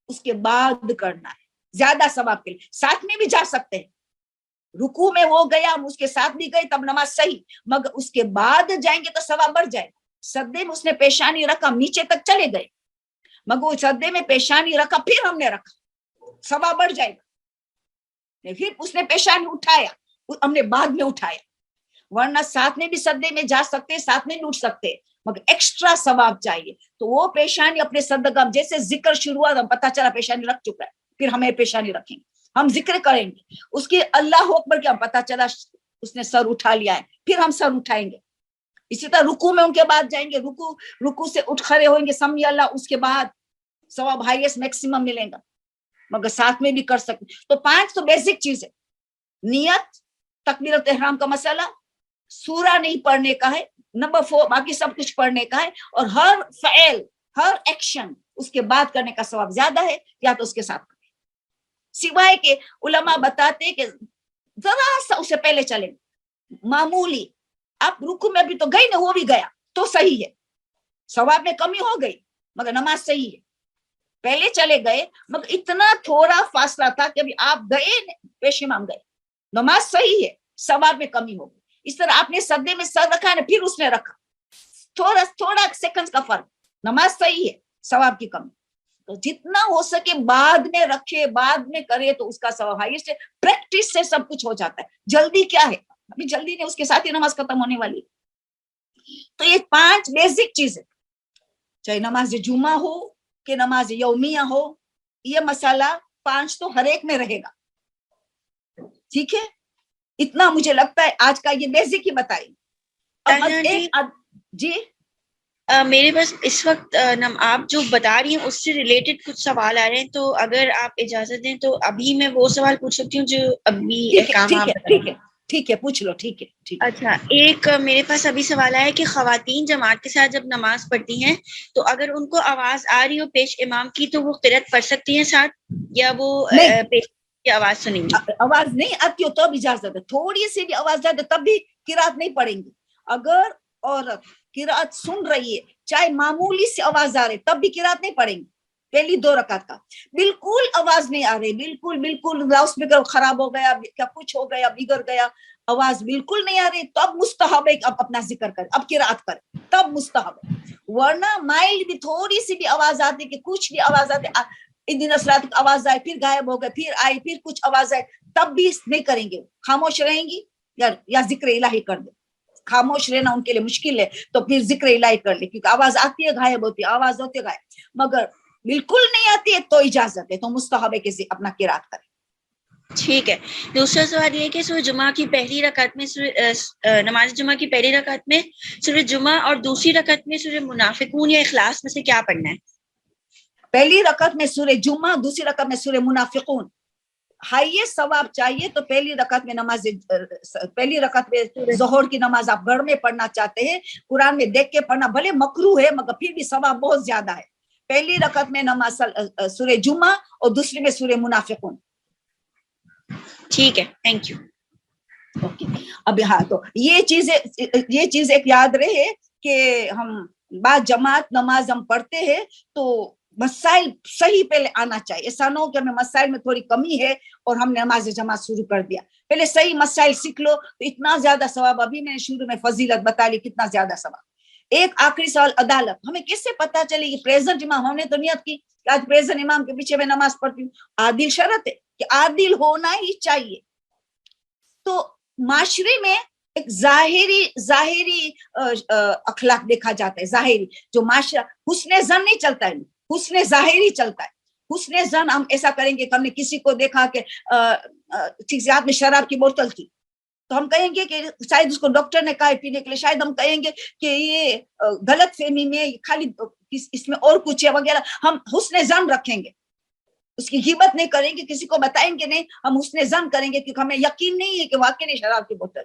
اس کے بعد کرنا ہے زیادہ ثواب کے لیے. ساتھ میں بھی جا سکتے ہیں, رکوع میں وہ گیا ہم اس کے ساتھ بھی گئے تب نماز صحیح, مگر اس کے بعد جائیں گے تو ثواب بڑھ جائے. سجدے میں اس نے پیشانی رکھا, ہم نیچے تک چلے گئے, مگر وہ سجدے میں پیشانی رکھا پھر ہم نے رکھا, ثواب بڑھ جائے گا. پھر اس نے پیشانی اٹھایا, ہم نے بعد میں اٹھایا. ورنہ ساتھ میں بھی سجدے میں جا سکتے, ساتھ میں لوٹ سکتے, مگر ایکسٹرا ثواب چاہیے. تو وہ پیشانی اپنے صدقہ, جیسے ذکر شروع ہوا تو پتہ چلا پیشانی رکھ چکا ہے, پھر ہمیں پیشانی رکھیں گے, ہم ذکر کریں گے. اس کے اللہ اکبر کیا پتہ چلا اس نے سر اٹھا لیا ہے, پھر ہم سر اٹھائیں گے. اسی طرح رکوع میں ان کے بعد جائیں گے, رکوع سے اٹھ کھڑے ہوئیں گے, سمی اللہ, اس کے بعد ثواب ہائیسٹ میکسیمم ملے گا, مگر ساتھ میں بھی کر سکتے. تو 5 تو بیسک چیز ہے, نیت, تکبیرۃ احرام کا مسئلہ, سورہ نہیں پڑھنے کا ہے, نمبر 4 باقی سب کچھ پڑھنے کا ہے, اور ہر فعل, ہر ایکشن اس کے بعد کرنے کا ثواب زیادہ ہے یا تو اس کے ساتھ کریں. سوائے کہ علماء بتاتے کہ ذرا سا اسے پہلے چلیں, معمولی, آپ رکوع میں بھی تو گئی نا, وہ بھی گیا تو صحیح ہے, ثواب میں کمی ہو گئی مگر نماز صحیح ہے. پہلے چلے گئے مگر اتنا تھوڑا فاصلہ تھا کہ ابھی آپ گئے, پیش امام گئے, نماز صحیح ہے, ثواب میں کمی ہو گئی. اس طرح آپ نے سجدے میں سر رکھا ہے نا, پھر اس نے رکھا, تھوڑا سیکنڈز کا فرق, نماز صحیح ہے, ثواب کی کمی. تو جتنا ہو سکے بعد میں رکھے, بعد میں کرے تو اس کا ثواب ہائیسٹ ہے. پریکٹس سے سب کچھ ہو جاتا ہے. جلدی کیا ہے, ابھی جلدی نہیں, اس کے ساتھ ہی نماز ختم ہونے والی. تو یہ 5 بیسک چیزیں, چاہے نماز جمعہ ہو کہ نماز یومیہ ہو, یہ مسئلہ 5 تو ہر ایک میں رہے گا. ٹھیک ہے, اتنا مجھے لگتا ہے آج کا یہ بیسک ہی بتائی. جی میرے پاس اس وقت آپ جو بتا رہی ہیں اس سے ریلیٹڈ کچھ سوال آ رہے ہیں, تو اگر آپ اجازت دیں تو ابھی میں وہ سوال پوچھ سکتی ہوں جو ابھی احکام آپ بتا رہی ہیں. ٹھیک ہے, پوچھ لو. ٹھیک ہے. اچھا, ایک میرے پاس ابھی سوال آیا کہ خواتین جماعت کے ساتھ جب نماز پڑھتی ہیں تو اگر ان کو آواز آ رہی ہو پیش امام کی تو وہ قرات پڑھ سکتی ہیں ساتھ, یا وہ پیش کی آواز سنیں گی؟ آواز نہیں آتی ہو تو بھی اجازت ہے, تھوڑی سی بھی آواز آتی تب بھی قرات نہیں پڑھیں گی. اگر عورت قرات سن رہی ہے, چاہے معمولی سی آواز آ رہی, تب بھی قرات نہیں پڑھیں گی. پہلی 2 رکعت کا بالکل آواز نہیں آ رہی, بالکل لاؤڈ اسپیکر خراب ہو گیا, کیا کچھ ہو گیا, بگڑ گیا, آواز بالکل نہیں آ رہی, تب مستحب ہے اب اپنا ذکر کرے, اب قرات کرے, تب مستحب ہے. ورنہ مائلڈ بھی, تھوڑی سی بھی آواز آتی, کہ کچھ بھی آواز آتی, اہدنا الصراط کی آواز آئے, پھر غائب ہو گئے, پھر آئی, پھر کچھ آواز آئے, تب بھی نہیں کریں گے, خاموش رہیں گی یا ذکر الہی کر دیں. خاموش رہنا ان کے لیے مشکل ہے تو پھر ذکر الہی کر لے, کیونکہ آواز آتی ہے غائب ہوتی ہے, آواز ہوتی ہے غائب. مگر بالکل نہیں آتی ہے تو اجازت ہے, تو مستحب ہے کہ اپنا قرات کرے. ٹھیک ہے. دوسرا سوال یہ کہ سورہ جمعہ کی پہلی رکعت میں, نماز جمعہ کی پہلی رکعت میں سورہ جمعہ اور دوسری رکعت میں سورہ منافقون یا اخلاص میں سے کیا پڑھنا ہے؟ پہلی رکعت میں سورہ جمعہ, دوسری رکعت میں سورہ منافقون. ہائیسٹ ثواب چاہیے تو پہلی رکعت میں پہلی رکعت میں ظہر کی نماز آپ گھر میں پڑھنا چاہتے ہیں, قرآن میں دیکھ کے پڑھنا, بھلے مکروہ ہے مگر پھر بھی ثواب بہت زیادہ ہے. پہلی رکعت میں نماز سورہ جمعہ اور دوسری میں سورہ منافقون. ٹھیک ہے, تھینک یو. اوکے. اب ہاں, تو یہ چیز ایک یاد رہے کہ ہم بعد جماعت نماز ہم پڑھتے ہیں تو مسائل صحیح پہلے آنا چاہیے. ایسا نہ ہو کہ ہمیں مسائل میں تھوڑی کمی ہے اور ہم نے نماز جماعت شروع کر دیا. پہلے صحیح مسائل سیکھ لو تو اتنا زیادہ ثواب. ابھی میں نے شروع میں فضیلت بتا لی, کتنا زیادہ ثواب. ایک آخری سوال عدالت. ہمیں کس سے پتا چلے کہ پریزنٹ امام, ہم نے تو نیت کی کہ آج پریزنٹ امام کے پیچھے میں نماز پڑھتی ہوں. عادل شرط ہے کہ عادل ہونا ہی چاہیے. تو معاشرے میں ایک ظاہری اخلاق دیکھا جاتا ہے. ظاہری جو معاشرہ, حسن زن نہیں چلتا ہے, حسن ظاہری چلتا ہے. حسن زن ہم ایسا کریں گے کہ ہم نے کسی کو دیکھا کہ ٹھیک سے ہاتھ میں شراب کی بوتل تھی, تو ہم کہیں گے کہ شاید اس کو ڈاکٹر نے کہا ہے پینے کے لیے, شاید ہم کہیں گے کہ یہ غلط فہمی میں خالی اس میں اور کچھ ہے وغیرہ. ہم حسن زن رکھیں گے, اس کی غیبت نہیں کریں گے, کسی کو بتائیں گے نہیں, ہم حسن زن کریں گے کیونکہ ہمیں یقین نہیں ہے کہ واقعی شراب کی بوتل.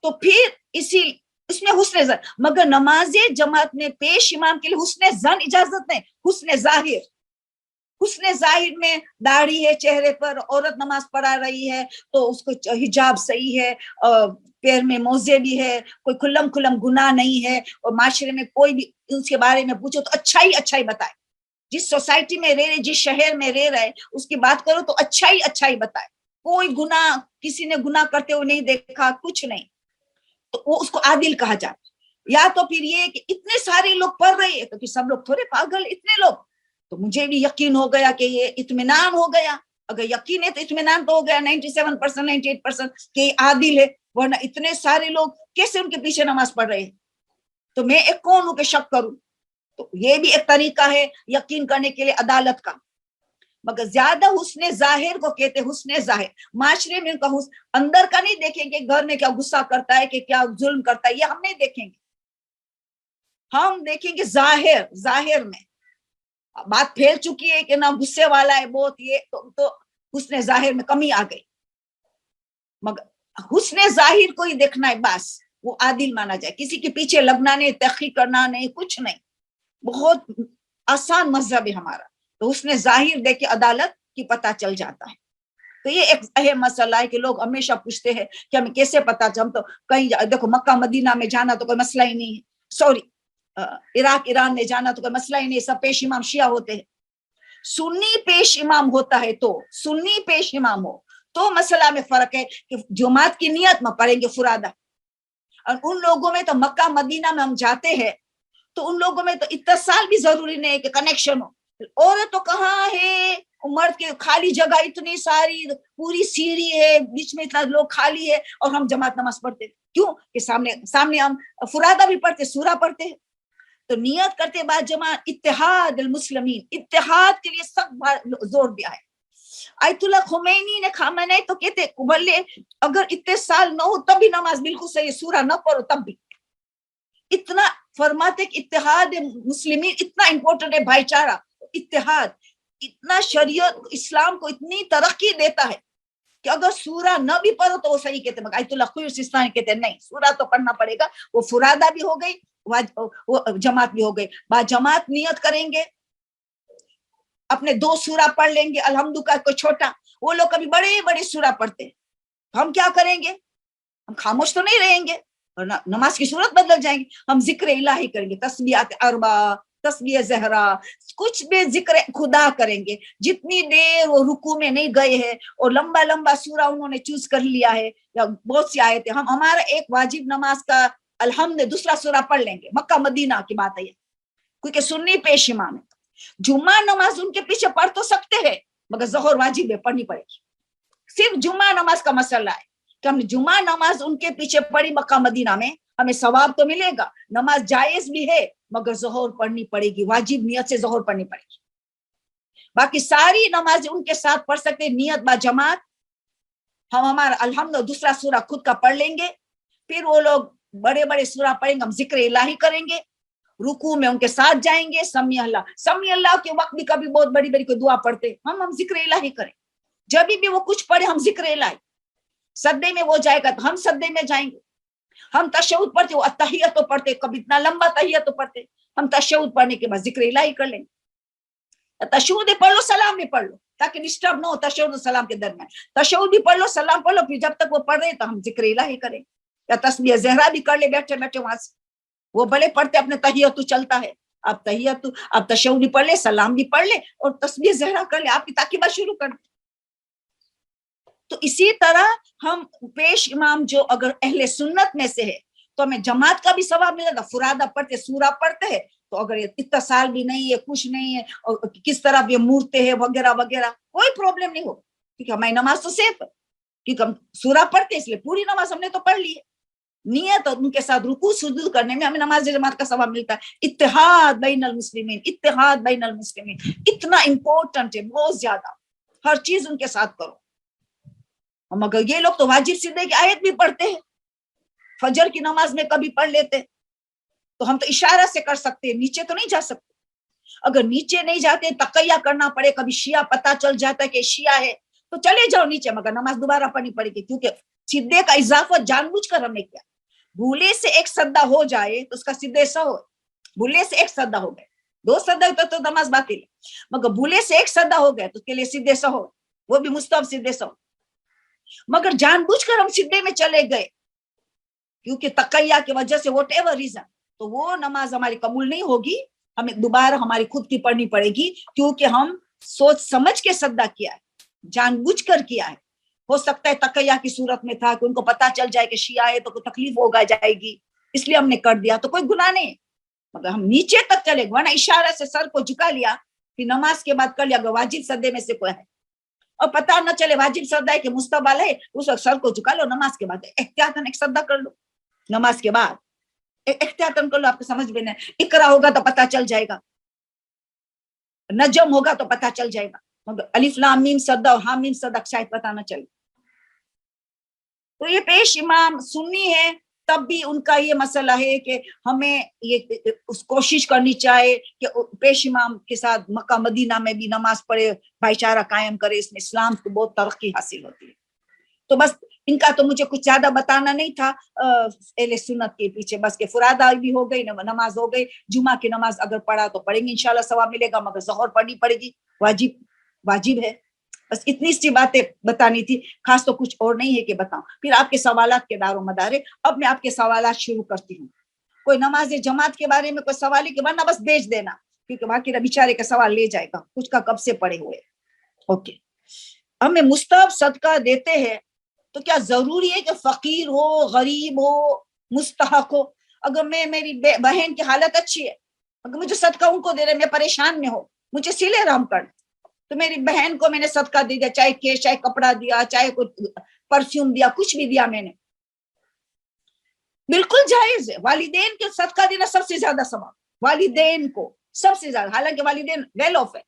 تو پھر اس میں حسن زن. مگر نماز جماعت میں پیش امام کے لیے حسن زن اجازت نہیں, حسن ظاہر. حسن ظاہر میں داڑھی ہے چہرے پر, عورت نماز پڑھا رہی ہے تو اس کو حجاب صحیح ہے, پیر میں موزے بھی ہے, کوئی کھلم گناہ نہیں ہے, اور معاشرے میں کوئی بھی اس کے بارے میں پوچھو تو اچھائی بتائے. جس سوسائٹی میں رہ رہے, جس شہر میں رہ رہے, اس کی بات کرو تو اچھائی بتائے. کوئی گناہ, کسی نے گناہ کرتے ہوئے نہیں دیکھا, کچھ نہیں, تو وہ اس کو عادل کہا جاتا. یا تو پھر یہ کہ اتنے سارے لوگ پڑھ رہے ہیں تو کہ سب لوگ تھوڑے پاگل, اتنے لوگ, تو مجھے بھی یقین ہو گیا کہ یہ اطمینان ہو گیا. اگر یقین ہے تو اطمینان تو ہو گیا 97% 98% کہ یہ عادل ہے, ورنہ اتنے سارے لوگ کیسے ان کے پیچھے نماز پڑھ رہے ہیں, تو میں ایک کون ہوں کہ شک کروں. تو یہ بھی ایک طریقہ ہے یقین کرنے کے لیے عدالت کا. مگر زیادہ حسن ظاہر کو کہتے حسن ظاہر. معاشرے میں ان کا اندر کا نہیں دیکھیں گے, گھر میں کیا غصہ کرتا ہے, کہ کیا ظلم کرتا ہے, یہ ہم نہیں دیکھیں گے. ہم دیکھیں گے ظاہر میں بات پھیل چکی ہے کہ نہ غصے والا ہے بہت, یہ تو حسن ظاہر میں کمی آ گئی. مگر حسن ظاہر کو ہی دیکھنا ہے بس, وہ عادل مانا جائے. کسی کے پیچھے لگنا نہیں, تحقیق کرنا نہیں, کچھ نہیں. بہت آسان مذہب ہے ہمارا. تو حسن ظاہر دیکھ کے عدالت کی پتہ چل جاتا ہے. تو یہ ایک اہم مسئلہ ہے کہ لوگ ہمیشہ پوچھتے ہیں کہ ہمیں کیسے پتہ چل. ہم تو کہیں دیکھو مکہ مدینہ میں جانا تو کوئی مسئلہ ہی نہیں ہے, سوری عراق ایران میں جانا تو کوئی مسئلہ ہی نہیں, سب پیش امام شیعہ ہوتے ہیں. سنی پیش امام ہوتا ہے تو سنی پیش امام ہو تو مسئلہ میں فرق ہے کہ جماعت کی نیت میں پڑھیں گے فرادہ. اور ان لوگوں میں تو مکہ مدینہ میں ہم جاتے ہیں تو ان لوگوں میں تو اتصال بھی ضروری نہیں ہے کہ کنیکشن ہو. عورت تو کہاں ہے, مرد کے خالی جگہ اتنی ساری, پوری سیڑھی ہے, بیچ میں اتنا لوگ خالی ہے, اور ہم جماعت نماز پڑھتے. کیوں کہ سامنے ہم فرادہ بھی پڑھتے, سورہ پڑھتے ہیں. تو نیت کرتے بعد جماعت اتحاد المسلمین, اتحاد کے لیے سب زور دیا ہے. آیت اللہ خمینی نے خامنہ تو کہتے بلے اگر اتصال نہ ہو تب بھی نماز بالکل صحیح, سورہ نہ پڑھو تب بھی. اتنا فرماتے کہ اتحاد مسلمین اتنا امپورٹنٹ ہے, بھائی چارہ, اتحاد اتنا شریعت اسلام کو اتنی ترقی دیتا ہے کہ اگر سورہ نہ بھی پڑھو تو وہ صحیح کہتے ہیں. آیت اللہ خوی سستانی کہتے ہیں نہیں, سورہ تو پڑھنا پڑے گا. وہ فرادہ بھی ہو گئی, وہ جماعت بھی ہو گئی. با جماعت نیت کریں گے, اپنے 2 سورہ پڑھ لیں گے, الحمد کا کوئی چھوٹا. وہ لوگ کبھی بڑے بڑے سورہ پڑھتے ہیں. ہم کیا کریں گے, ہم خاموش تو نہیں رہیں گے, نماز کی صورت بدل جائیں گے. ہم ذکر الہی کریں گے, تسبیحات اربع, تسبیح زہرا, کچھ بھی ذکر خدا کریں گے. جتنی دیر وہ رکوع میں نہیں گئے ہیں اور لمبا سورہ انہوں نے چوز کر لیا ہے یا بہت سی آیتیں, ہم ہمارا ایک واجب نماز کا الحمد دوسرا سورہ پڑھ لیں گے. مکہ مدینہ کی بات ہے کیونکہ سنی پیش امام ہے. جمعہ نماز ان کے پیچھے پڑھ تو سکتے ہیں مگر ظہر واجب ہے, پڑھنی پڑے گی. صرف جمعہ نماز کا مسئلہ ہے کہ ہم جمعہ نماز ان کے پیچھے پڑھی مکہ مدینہ میں, ہمیں ثواب تو ملے گا, نماز جائز بھی ہے مگر ظہر پڑھنی پڑے گی, واجب نیت سے ظہر پڑھنی پڑے گی. باقی ساری نماز ان کے ساتھ پڑھ سکتے نیت با جماعت. ہم ہمارا الحمد دوسرا سورہ خود کا پڑھ لیں گے, پھر وہ لوگ بڑے سورہ پڑھیں گے, ہم ذکر الہی کریں گے, رکوع میں ان کے ساتھ جائیں گے, سمی اللہ کے وقت بھی کبھی بہت بڑی کوئی دعا پڑھتے, ہم ذکر الہی کریں. جب بھی وہ کچھ پڑھے ہم ذکر الہی. سجدے میں وہ جائے گا تو ہم سجدے میں جائیں گے. ہم تشہد پڑھتے, وہ التحیۃ تو پڑھتے, کبھی اتنا لمبا تحیۃ تو پڑھتے, ہم تشہد پڑھنے کے بعد ذکر الہی کر لیں. تشہد پڑھ لو, سلام بھی پڑھ لو تاکہ ڈسٹرب نہ ہو تشہد و سلام کے درمیان. تشہد بھی پڑھ لو, سلام پڑھ لو, پھر جب تک وہ پڑھ رہے تو ہم ذکر الہی کریں. یا تسبیح زہرا بھی کر لے بیٹھے وہاں سے. وہ بڑے پڑھتے اپنے تحیۃ چلتا ہے, آپ تحیۃ, آپ تشہد بھی پڑھ لے, سلام بھی پڑھ لے اور تسبیح زہرا کر لے, آپ کی تاکیبہ شروع کر دیں. تو اسی طرح ہم پیش امام جو اگر اہل سنت میں سے ہے تو ہمیں جماعت کا بھی ثواب ملے گا. فرادہ پڑھتے سورہ پڑھتے ہیں تو اگر اتصال بھی نہیں ہے کچھ نہیں ہے اور کس طرح یہ مورتے ہیں وغیرہ وغیرہ کوئی پرابلم نہیں ہوگا کیونکہ ہماری نماز تو سیف ہے کیونکہ ہم سورہ پڑھتے اس لیے پوری نماز ہم نے تو پڑھ لی ہے. نیت اور ان کے ساتھ رکوع سجود کرنے میں ہمیں نماز جماعت کا ثواب ملتا ہے. اتحاد بین المسلمین, اتحاد بین المسلمین اتنا امپورٹنٹ ہے بہت زیادہ. ہر چیز ان کے ساتھ کرو. مگر یہ لوگ تو واجب سدے کی آیت بھی پڑھتے ہیں, فجر کی نماز میں کبھی پڑھ لیتے تو ہم تو اشارہ سے کر سکتے ہیں, نیچے تو نہیں جا سکتے. اگر نیچے نہیں جاتے تقیہ کرنا پڑے, کبھی شیعہ پتہ چل جاتا ہے کہ شیعہ ہے تو چلے جاؤ نیچے, مگر نماز دوبارہ پڑھنی پڑے گی کیونکہ سدے کا اضافہ جان بوجھ کر ہم نے کیا. بھولے سے ایک سدا ہو جائے تو اس کا سدے 100 ہو. بھولے سے ایک سدا ہو گئے, 2 سدا ہوتا تو نماز باطل ہے, مگر بھولے سے ایک سدا ہو گئے تو اس کے لیے سدے 100 ہو, وہ بھی مستحب سدے 100. مگر جان بوجھ کر ہم سدے میں چلے گئے کیونکہ تقیہ کی وجہ سے واٹ ایور ریزن, تو وہ نماز ہماری قبول نہیں ہوگی. ہمیں دوبارہ ہماری خود کی پڑھنی پڑے گی کیونکہ ہم سوچ سمجھ کے سدا کیا ہے, جان بوجھ کر کیا ہے. ہو سکتا ہے تقیہ کی صورت میں تھا کہ ان کو پتا چل جائے کہ شیعہ ہے تو کوئی تکلیف ہوگا جائے گی, اس لیے ہم نے کر دیا, تو کوئی گناہ نہیں. مگر ہم نیچے تک چلے گئے, ورنہ اشارہ سے سر کو جھکا لیا پھر نماز کے بعد کر لیا اگر واجب سدے میں سے کوئی ہے اور پتہ نہ چلے واجب سدا ہے کہ مستحب ہے, اس وقت سر کو جھکا لو. نماز کے بعد احتیاطاً ایک سدا کر لو, نماز کے بعد احتیاطاً کر لو. آپ کو سمجھ میں نہیں, اقرا ہوگا تو پتہ چل جائے گا, نجم ہوگا تو پتہ چل جائے گا, مگر الف لام میم سدا اور ہاں میم سدا شاید پتہ نہ چلے. تو یہ پیش امام سنی ہے تب بھی ان کا یہ مسئلہ ہے کہ ہمیں یہ کوشش کرنی چاہیے کہ پیش امام کے ساتھ مکہ مدینہ میں بھی نماز پڑھے, بھائی چارہ قائم کرے, اس میں اسلام کو بہت ترقی حاصل ہوتی ہے. تو بس ان کا تو مجھے کچھ زیادہ بتانا نہیں تھا اہل سنت کے پیچھے, بس کہ فرادہ بھی ہو گئی, نماز ہو گئی, جمعہ کی نماز اگر پڑھا تو پڑھیں گے انشاءاللہ ثواب ملے گا, مگر ظہر پڑھنی پڑے گی, واجب ہے. بس اتنی سی باتیں بتانی تھی, خاص تو کچھ اور نہیں ہے کہ بتاؤں. پھر آپ کے سوالات کے دار و مدار ہے. اب میں آپ کے سوالات شروع کرتی ہوں. کوئی نماز جماعت کے بارے میں کوئی سوال ہے کہ ورنہ بس بھیج دینا کیونکہ باقی بیچارے کا سوال لے جائے گا, کچھ کا کب سے پڑے ہوئے. اوکے, ہمیں مستحب صدقہ دیتے ہیں تو کیا ضروری ہے کہ فقیر ہو, غریب ہو, مستحق ہو؟ اگر میری بہن کی حالت اچھی ہے, اگر مجھے صدقہ ان کو دے رہے, میں پریشان میں ہو, مجھے سلے رحم کر, تو میری بہن کو میں نے صدقہ دے دیا, چاہے کیش, چاہے کپڑا دیا, چاہے کوئی پرفیوم دیا, کچھ بھی دیا میں نے, بالکل جائز ہے. والدین کے صدقہ دینا سب سے زیادہ ثواب, والدین کو سب سے زیادہ, حالانکہ والدین ویل آف ہے,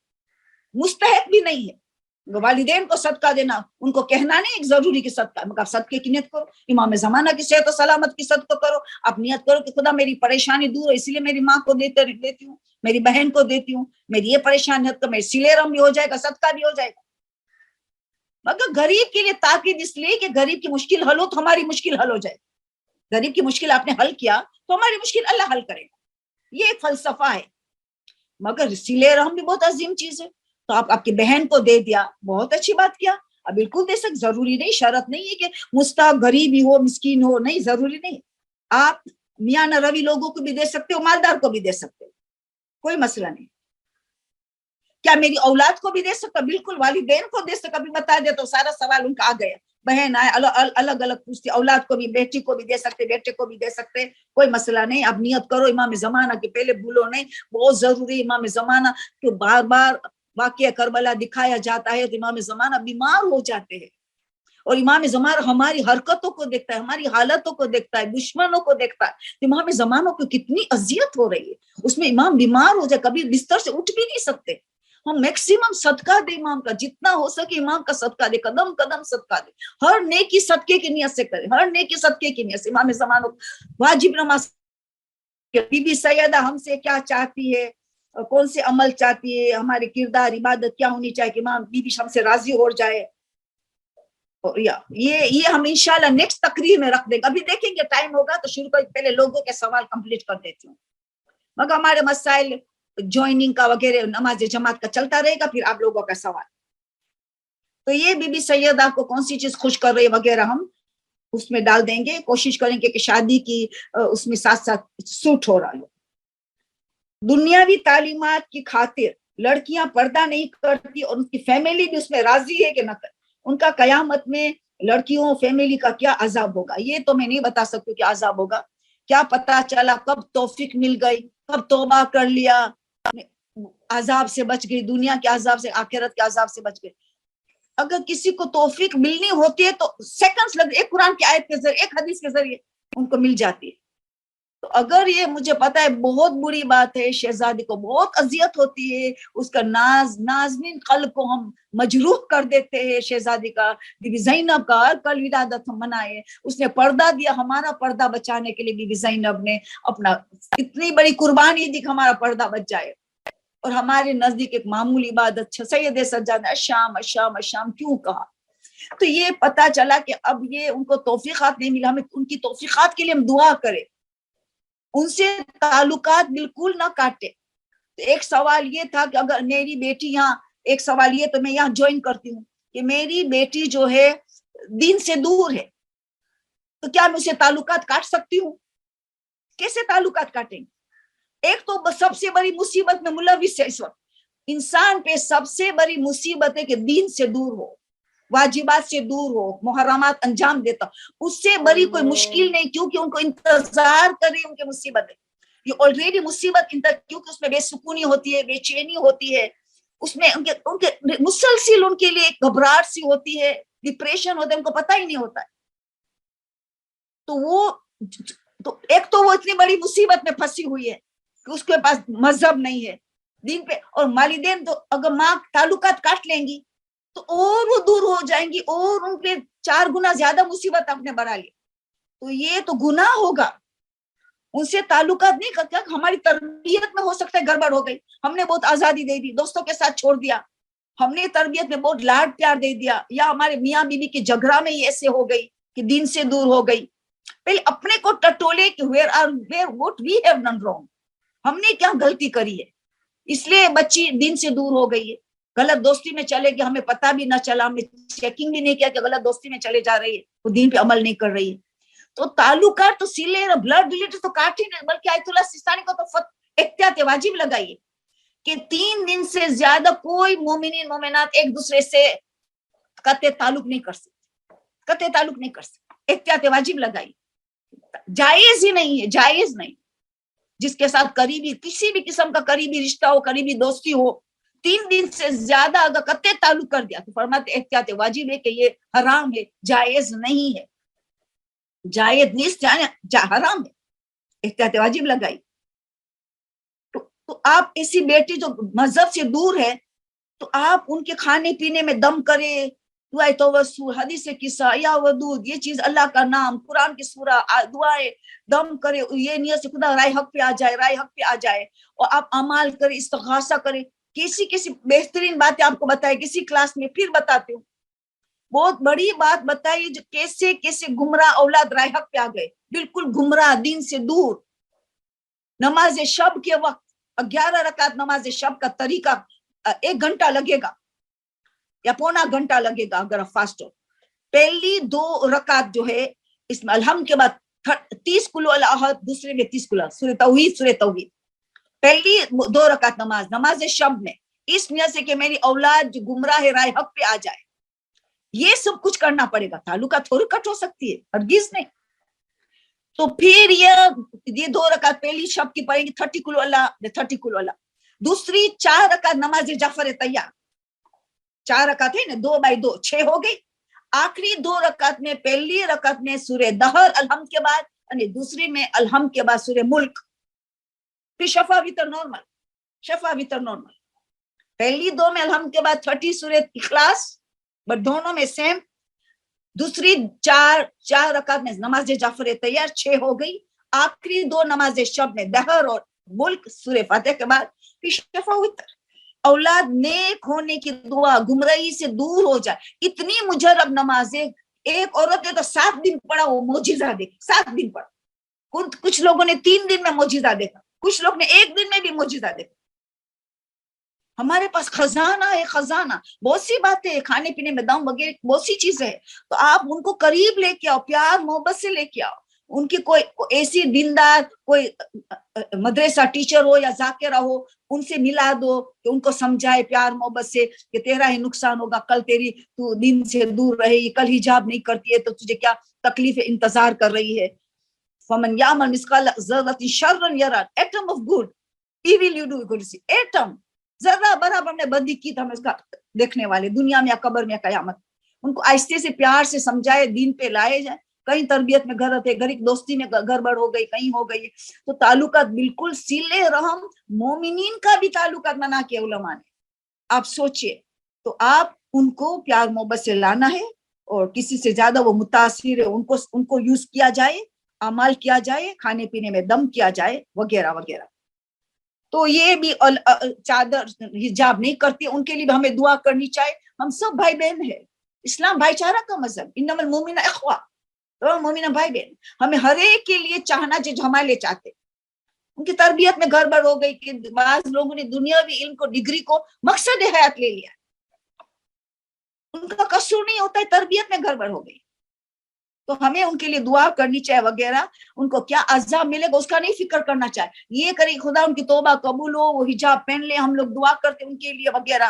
مستحق بھی نہیں ہے. والدین کو صدقہ دینا, ان کو کہنا نہیں ایک ضروری کی صدقہ, مگر صدقے کی نیت کرو, امام زمانہ کی صحت و سلامت کی صدقہ کرو. آپ نیت کرو کہ خدا میری پریشانی دور ہے, اسی لیے میری ماں کو دیتی ہوں, میری بہن کو دیتی ہوں, میری یہ پریشانی ہے تو میرے سلے رحم بھی ہو جائے گا, صدقہ بھی ہو جائے گا. مگر غریب کے لیے تاکید اس لیے کہ غریب کی مشکل حل ہو تو ہماری مشکل حل ہو جائے. غریب کی مشکل آپ نے حل کیا تو ہماری مشکل اللہ حل کرے گا, یہ ایک فلسفہ ہے. مگر سلے رحم بھی بہت عظیم چیز ہے, تو آپ کی بہن کو دے دیا, بہت اچھی بات کیا, اب بالکل دے سکتے, ضروری نہیں, شرط نہیں ہے کہ مستحق غریب ہی ہو, مسکین ہو, نہیں, ضروری نہیں. آپ میاں نہ روی لوگوں کو بھی دے سکتے ہو, مالدار کو بھی دے سکتے ہو, کوئی مسئلہ نہیں. کیا میری اولاد کو بھی دے سکتا؟ بالکل, والدین کو دے سکتا. ابھی بتا دیا تو سارا سوال ان کا آ گیا. بہن آئے الگ الگ پوچھتی, اولاد کو بھی, بیٹی کو بھی دے سکتے, بیٹے کو بھی دے سکتے, کوئی مسئلہ نہیں. اب نیت کرو امام زمانہ کے, پہلے بھولو نہیں, بہت ضروری امام زمانہ, کہ بار بار واقعہ کربلا دکھایا جاتا ہے تو امام زمانہ بیمار ہو جاتے ہیں, اور امام زمانہ ہماری حرکتوں کو دیکھتا ہے, ہماری حالتوں کو دیکھتا ہے, دشمنوں کو دیکھتا ہے. امام زمانہ کو کتنی اذیت ہو رہی ہے, اس میں امام بیمار ہو جائے, کبھی بستر سے اٹھ بھی نہیں سکتے. ہم میکسیمم صدقہ دے امام کا, جتنا ہو سکے امام کا صدقہ دے, قدم قدم صدقہ دے, ہر نیکی صدقے کی نیت سے کرے, ہر نیکی صدقے کی نیت سے. امام زمانہ واجب نماز, بی بی سیدہ ہم سے کیا چاہتی ہے, کون سے عمل چاہتی ہے, ہمارے کردار عبادت کیا ہونی چاہیے کہ امام بی بی ہم سے راضی ہو جائے. یہ ہم انشاءاللہ نیکسٹ تقریر میں رکھ دیں گے, ابھی دیکھیں گے ٹائم ہوگا تو شروع کر, پہلے لوگوں کے سوال کمپلیٹ کر دیتی ہوں. مگر ہمارے مسائل جوائننگ کا وغیرہ نماز جماعت کا چلتا رہے گا, پھر آپ لوگوں کا سوال. تو یہ بی بی سیدہ کو کون سی چیز خوش کر رہی وغیرہ ہم اس میں ڈال دیں گے, کوشش کریں گے کہ شادی کی اس میں ساتھ ساتھ سوٹ ہو رہا ہو. دنیاوی تعلیمات کی خاطر لڑکیاں پردہ نہیں کرتی اور ان کی فیملی بھی اس میں راضی ہے کہ نہ کرے, ان کا قیامت میں لڑکیوں فیملی کا کیا عذاب ہوگا, یہ تو میں نہیں بتا سکتی کہ عذاب ہوگا. کیا پتا چلا کب توفیق مل گئی, کب توبہ کر لیا, عذاب سے بچ گئی, دنیا کے عذاب سے, آخرت کے عذاب سے بچ گئی. اگر کسی کو توفیق ملنی ہوتی ہے تو سیکنڈز لگ, ایک قرآن کی آیت کے ذریعے, ایک حدیث کے ذریعے ان کو مل جاتی ہے. تو اگر یہ مجھے پتا ہے بہت بری بات ہے, شہزادی کو بہت اذیت ہوتی ہے, اس کا نازنین قلب کو ہم مجروح کر دیتے ہیں. شہزادی کا, بی بی زینب کا کل ولادت ہم منائے, اس نے پردہ دیا, ہمارا پردہ بچانے کے لیے بی بی زینب نے اپنا اتنی بڑی قربانی دی کہ ہمارا پردہ بچ جائے. اور ہمارے نزدیک ایک معمولی عبادت سید سجاد الشام الشام الشام کیوں کہا؟ تو یہ پتا چلا کہ اب یہ ان کو توفیقات نہیں ملا, ہمیں ان کی توفیقات کے لیے ہم دعا کریں, ان سے تعلقات بالکل نہ کاٹے. تو ایک سوال یہ تھا کہ اگر میری بیٹی یہاں, ایک سوال یہ تو میں یہاں جوائن کرتی ہوں کہ میری بیٹی جو ہے دین سے دور ہے, تو کیا میں اسے تعلقات کاٹ سکتی ہوں؟ کیسے تعلقات کاٹیں؟ ایک تو سب سے بڑی مصیبت میں ملوث ہے اس وقت انسان پہ, سب سے بڑی مصیبت ہے کہ دین سے دور ہو, واجبات سے دور ہو, محرمات انجام دیتا. اس سے بڑی کوئی مشکل نہیں, کیونکہ ان کو انتظار کرے ان کے مصیبت ہے. یہ آلریڈی مصیبت, کیونکہ اس میں بے سکونی ہوتی ہے, بے چینی ہوتی ہے, اس میں ان کے مسلسل ان کے لیے ایک گھبراہٹ سی ہوتی ہے, ڈپریشن ہوتا ہے, ان کو پتہ ہی نہیں ہوتا ہے. تو ایک تو وہ اتنی بڑی مصیبت میں پھنسی ہوئی ہے کہ اس کے پاس مذہب نہیں ہے دین پہ, اور والدین تو اگر ماں تعلقات کاٹ لیں گی تو اور وہ دور ہو جائیں گی, اور ان پہ 4 گنا زیادہ مصیبت آپ نے بڑھا لی. تو یہ تو گناہ ہوگا ان سے تعلقات نہیں کرتے. ہماری تربیت میں ہو سکتا ہے گڑبڑ ہو گئی, ہم نے بہت آزادی دے دی, دوستوں کے ساتھ چھوڑ دیا, ہم نے تربیت میں بہت لاڈ پیار دے دیا, یا ہمارے میاں بیوی کی جھگڑا میں ایسے ہو گئی کہ دین سے دور ہو گئی. پہلے اپنے کو ٹٹولے کہ what we have done wrong, ہم نے کیا غلطی کری ہے, اس لیے بچی دین سے دور ہو گئی ہے. غلط دوستی میں چلے گی, ہمیں پتہ بھی نہ چلا, ہم نے چیکنگ بھی نہیں کیا کہ غلط دوستی میں چلے جا رہی ہے, وہ دین پہ عمل نہیں کر رہی ہے. تو تعلقات تو سلے, بلڈ ریلیٹڈ تو کاٹ ہی نہیں, بلکہ آیت اللہ سستانی کو تو احتیاط واجب لگائیے کہ 3 دن سے زیادہ کوئی مومنین مومنات ایک دوسرے سے قطع تعلق نہیں کر سکتے, قطع تعلق نہیں کر سکتے, احتیاط واجب لگائی. جائز ہی نہیں ہے, جائز نہیں. جس کے ساتھ قریبی, کسی بھی قسم کا قریبی رشتہ ہو, قریبی دوستی ہو, 3 دن سے زیادہ اگر قطع تعلق کر دیا تو فرماتے احتیاط واجب ہے کہ یہ حرام ہے, جائز نہیں ہے, جائز نہیں, حرام ہے, احتیاط واجب لگائی. تو آپ ایسی بیٹی جو مذہب سے دور ہے, تو آپ ان کے کھانے پینے میں دم کرے, دعائے توسل, حدیث قصہ یا ودود, یہ چیز اللہ کا نام, قرآن کی سورہ, دعائے دم کرے, یہ نیت سے خدا رائے حق پہ آ جائے, رائے حق پہ آ جائے, اور آپ اعمال کرے, استغاثہ کرے. کسی بہترین باتیں آپ کو بتائے کسی کلاس میں, پھر بتاتے ہوں, بہت بڑی بات بتائی جو کیسے گمراہ اولاد رائے حق پہ آ گئے, بالکل گمراہ, دین سے دور. نماز شب کے وقت 11 رکعت نماز شب کا طریقہ 1 گھنٹہ لگے گا یا پونا گھنٹہ لگے گا اگر آپ فاسٹ ہو. پہلی 2 رکعت جو ہے اس میں الحمد کے بعد 30 قل احد, دوسرے میں 30 قل, سورہ توحید. پہلی 2 رکعت نماز شب میں, اس نیت سے کہ میری اولاد جو گمراہ ہے رائے حق پہ آ جائے. یہ سب کچھ کرنا پڑے گا, تعلقات تھوڑی کٹ ہو سکتی ہے, ہرگز نہیں. تو پھر یہ 2 رکعت پہلی شب کی پڑھیں گی 30 قل اللہ, دوسری 4 رکعت نماز جعفر تیار, 4 رکعت ہے نا, 2/2, 6 ہو گئی. آخری 2 رکعت میں, پہلی رکعت میں سورہ دہر الحمد کے بعد, یعنی دوسری میں الحمد کے بعد سورہ ملک, پھر شفا وتر نارمل. پہلی 2 میں الحمد کے بعد 30 سورہ اخلاص, بٹ دونوں میں سیم. دوسری 4 رکعت میں نماز جعفر تیار 6 ہو گئی. آخری 2 نماز شب میں دہر اور ملک, سورہ فاتح کے بعد پھر شفا وتر. اولاد نیک ہونے کی دعا, گمراہی سے دور ہو جائے, اتنی مجرب نمازیں. ایک عورت نے تو 7 دن پڑھا, وہ معجزہ دیکھا, 7 دن پڑھا. کچھ لوگوں نے 3 دن میں معجزہ دیکھا, کچھ لوگ نے 1 دن میں بھی معجزہ دیکھا. ہمارے پاس خزانہ ہے, خزانہ, بہت سی باتیں, کھانے پینے میں دم وغیرہ بہت سی چیزیں ہیں. تو آپ ان کو قریب لے کے آؤ, پیار محبت سے لے کے آؤ. ان کی کوئی ایسی دیندار, کوئی مدرسہ ٹیچر ہو یا ذاکرہ ہو, ان سے ملا دو کہ ان کو سمجھائے پیار محبت سے کہ تیرا ہی نقصان ہوگا, کل تو دین سے دور رہے گی, کل حجاب نہیں کرتی ہے تو تجھے کیا تکلیف انتظار کر رہی ہے. فَمَنْ يَعْمَلْ مِثْقَالَ ذَرَّةٍ شَرًّا يَرَهُ, atom of good, evil you do, you could see, atom, ذرہ برابر نے بدی کی تو ہم اس کا دیکھنے والے, دنیا میں یا قبر میں یا قیامت. ان کو آہستہ سے پیار سے سمجھائے, دین پہ لائے جائے. کہیں تربیت میں گھر ہوتے, گھر دوستی میں گڑبڑ ہو گئی, کہیں ہو گئی, تو تعلقات بالکل صلہ رحم مومنین کا بھی تعلقات بنا کے علماء نے. آپ سوچئے, تو آپ ان کو پیار محبت سے لانا ہے, اور کسی سے زیادہ وہ متاثر ہے, ان کو یوز کیا جائے, اعمال کیا جائے, کھانے پینے میں دم کیا جائے, وغیرہ وغیرہ. تو یہ بھی چادر حجاب نہیں کرتی, ان کے لیے بھی ہمیں دعا کرنی چاہیے. ہم سب بھائی بہن ہیں, اسلام بھائی چارہ کا مذہب, انما المؤمنون اخوہ, مومن بھائی بہن. ہمیں ہر ایک کے لیے چاہنا جو ہمارے لیے چاہتے. ان کی تربیت میں گڑبڑ ہو گئی کہ بعض لوگوں نے دنیاوی علم کو, ڈگری کو مقصد حیات لے لیا. ان کا قصور نہیں ہوتا ہے, تربیت میں گڑبڑ ہو گئی. تو ہمیں ان کے لیے دعا کرنی چاہیے وغیرہ. ان کو کیا عذاب ملے گا اس کا نہیں فکر کرنا چاہیے. یہ کرے خدا ان کی توبہ قبول ہو, وہ حجاب پہن لے, ہم لوگ دعا کرتے ان کے لیے وغیرہ.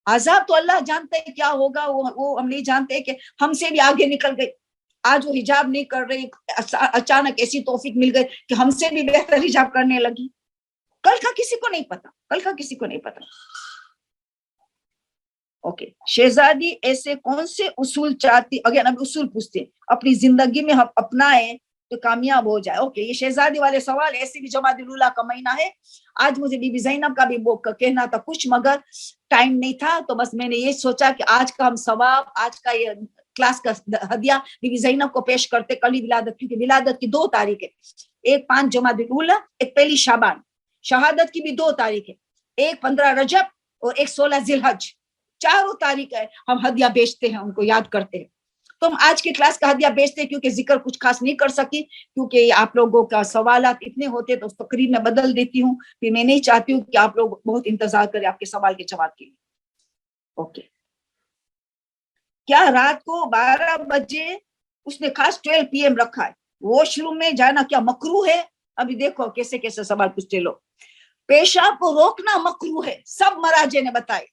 عذاب تو اللہ جانتا ہے کیا ہوگا, وہ ہم نہیں جانتے کہ ہم سے بھی آگے نکل گئی. آج وہ حجاب نہیں کر رہی, اچانک ایسی توفیق مل گئی کہ ہم سے بھی بہتر حجاب کرنے لگی. کل کا کسی کو نہیں پتا, کل کا کسی کو نہیں پتا. اوکے, شہزادی ایسے کون سے اصول چاہتی, اگر اب اصول پوچھتے اپنی زندگی میں ہم اپنائیں تو کامیاب ہو جائے. اوکے, یہ شہزادی والے سوال, ایسے بھی جمادی الاولیٰ کا مہینہ ہے. آج مجھے بی بی زینب کا بھی کہنا تھا کچھ, مگر ٹائم نہیں تھا, تو بس میں نے یہ سوچا کہ آج کا ہم ثواب, آج کا یہ کلاس کا ہدیہ بی بی زینب کو پیش کرتے. کل ہی ولادت, کیونکہ ولادت کی 2 تاریخ ہے, ایک 5 جمادی الاولیٰ, ایک 1 شعبان. شہادت کی بھی 2 تاریخ ہے, ایک 15 رجب اور ایک 16 ذی الحج. 4 تاریخ ہے, ہم ہدیہ بیچتے ہیں, ان کو یاد کرتے ہیں. تو ہم آج کی کلاس کا ہدیہ بیچتے ہیں, کیونکہ ذکر کچھ خاص نہیں کر سکی, کیونکہ آپ لوگوں کا سوالات اتنے ہوتے تو تقریب میں بدل دیتی ہوں. پھر میں نہیں چاہتی ہوں کہ آپ لوگ بہت انتظار کریں آپ کے سوال کے جواب کے لیے. اوکے, کیا رات کو 12 بجے اس نے خاص 12 PM رکھا ہے, واش روم میں جانا کیا مکروہ ہے؟ ابھی دیکھو کیسے کیسے سوال پوچھتے لوگ. پیشاب کو روکنا مکروہ ہے, سب مراجع نے بتائے.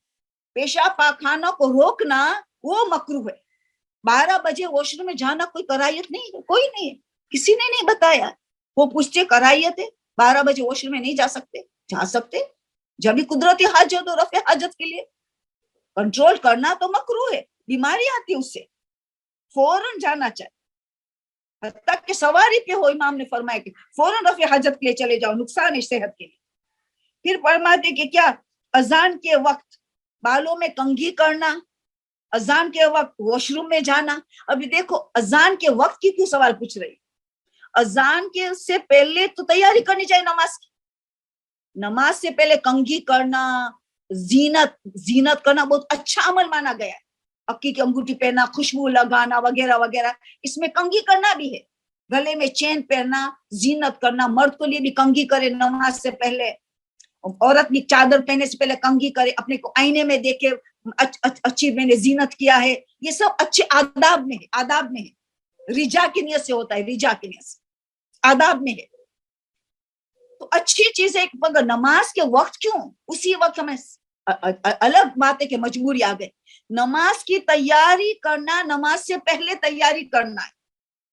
پیشاب پاخانہ کو روکنا وہ مکروہ ہے. 12 بجے واش روم میں جانا کوئی کراہیت نہیں ہے, کوئی نہیں ہے, کسی نے نہیں بتایا. وہ پوچھتے کراہیت ہے, 12 بجے واش روم میں نہیں جا سکتے, جا سکتے جب بھی قدرتی حاجت اور رفع حاجت کے لیے. کنٹرول کرنا تو مکروہ ہے, بیماری آتی ہے اس سے, فوراً جانا چاہیے. حتیٰ کہ سواری پہ ہو, امام نے فرمایا کہ فوراً رفع حاجت کے لیے چلے جاؤ, نقصان ہے صحت کے لیے. پھر فرماتے کہ کیا اذان کے وقت بالوں میں کنگھی کرنا, اذان کے وقت واش روم میں جانا. ابھی دیکھو اذان کے وقت کی کیوں سوال پوچھ رہی, اذان کے سے پہلے تو تیاری کرنی چاہیے نماز کی. نماز سے پہلے کنگھی کرنا, زینت کرنا بہت اچھا عمل مانا گیا ہے. عقیق کی انگوٹھی پہنا, خوشبو لگانا وغیرہ وغیرہ, اس میں کنگھی کرنا بھی ہے. گلے میں چین پہننا, زینت کرنا. مرد کو لیے بھی کنگھی کرے نماز سے پہلے, عورت بھی چادر پہننے سے پہلے کنگھی کرے, اپنے کو آئینے میں دیکھے اچھی میں نے زینت کیا ہے. یہ سب اچھے آداب میں ہے, آداب میں ہے. رجا کی نیت سے ہوتا ہے, رجا کی نیت سے, آداب میں ہے. تو اچھی چیز ہے, مگر نماز کے وقت کیوں اسی وقت ہمیں الگ بات ہے کہ مجبوری آ گئی. نماز کی تیاری کرنا, نماز سے پہلے تیاری کرنا ہے,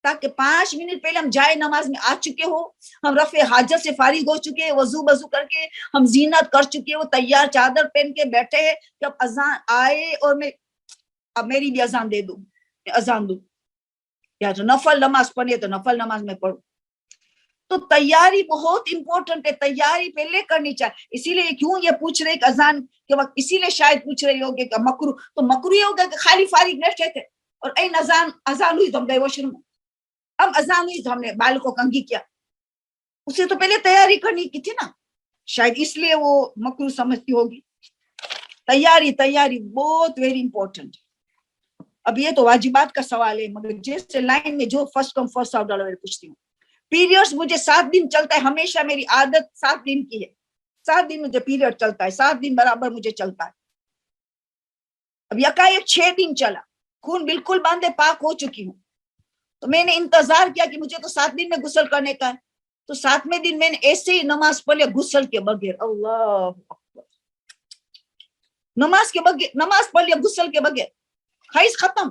تاکہ 5 منٹ پہلے ہم جائے نماز میں آ چکے ہو, ہم رفع حاجت سے فارغ ہو چکے, وضو کر کے ہم زینت کر چکے ہو, تیار چادر پہن کے بیٹھے ہیں کہ اب اذان آئے اور میں اب میری بھی اذان دے دوں, اذان دوں, یا جو نفل نماز پڑھے تو نفل نماز میں پڑھوں. تو تیاری بہت امپورٹنٹ ہے, تیاری پہلے کرنی چاہیے. اسی لیے کیوں یہ پوچھ رہے کہ اذان کے وقت, اسی لیے شاید پوچھ رہے ہوگے کہ مکروہ, تو مکروہ ہوگا کہ خالی فارغ بیٹھے تھے اور این اذان ہوئی تو ہم گئے واش روم میں, اب اذان ہوئی تو ہم نے بال کو کنگھی کیا. اسے تو پہلے تیاری کرنی کی تھی نا, شاید اس لیے وہ مکروہ سمجھتی ہوگی. تیاری بہت ویری امپورٹنٹ. اب یہ تو واجبات کا سوال ہے, مگر جیسے لائن میں جو first come first out dollar پوچھتی ہوں. پیریڈس مجھے 7 دن چلتا ہے, ہمیشہ میری عادت 7 دن کی ہے. 7 دن مجھے پیریڈ چلتا ہے, 7 دن برابر مجھے چلتا ہے. اب یکایک 6 دن چلا, خون بالکل باندھے پاک ہو چکی ہوں, تو میں نے انتظار کیا کہ مجھے تو 7 دن میں غسل کرنے کا ہے. تو 7ویں دن میں نے ایسے ہی نماز پڑھ لیا غسل کے بغیر. اللہ اکبر, نماز کے بغیر نماز پڑھ لیا غسل کے بغیر, خیز ختم.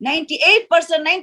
98%,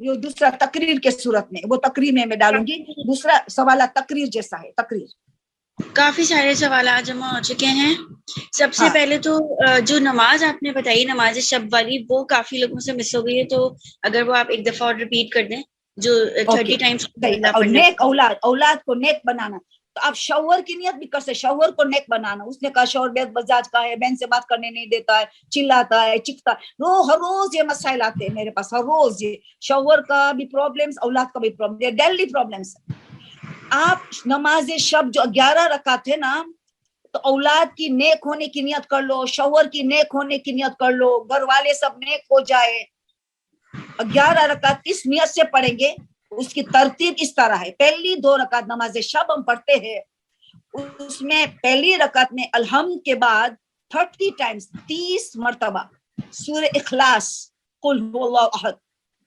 یہ دوسرا تقریر کے صورت میں، وہ تقریر میں ڈالوں گی. دوسرا سوال تقریر جیسا ہے، تقریر. کافی سارے سوالات جمع ہو چکے ہیں. سب سے پہلے تو جو نماز آپ نے بتائی، نماز شب والی، وہ کافی لوگوں سے مس ہو گئی ہے، تو اگر وہ آپ ایک دفعہ اور ریپیٹ کر دیں، جو 30 ٹائمز. نیک اولاد کو نیک بنانا. تو آپ شوہر کی نیت بھی کر سکتے، شوہر کو نیک بنانا. اس نے کہا شوہر بے مزاج کا ہے، بہن سے بات کرنے نہیں دیتا ہے، چلاتا ہے، چکتا ہے. ہر روز یہ مسائل آتے ہیں میرے پاس، ہر روز یہ شوہر کا بھی پرابلمس، اولاد کا بھی پرابلم، یہ ڈیلی پرابلمس. آپ نماز شب جو 11 رکعت ہے نا، تو اولاد کی نیک ہونے کی نیت کر لو، شوہر کی نیک ہونے کی نیت کر لو، گھر والے سب نیک ہو جائے. 11 رکعت اس نیت سے پڑھیں گے. اس کی ترتیب اس طرح ہے. پہلی 2 رکعت نماز شب ہم پڑھتے ہیں، اس میں پہلی رکعت میں الحمد کے بعد 30 ٹائمز، 30 مرتبہ سورہ اخلاص، قل هو اللہ احد.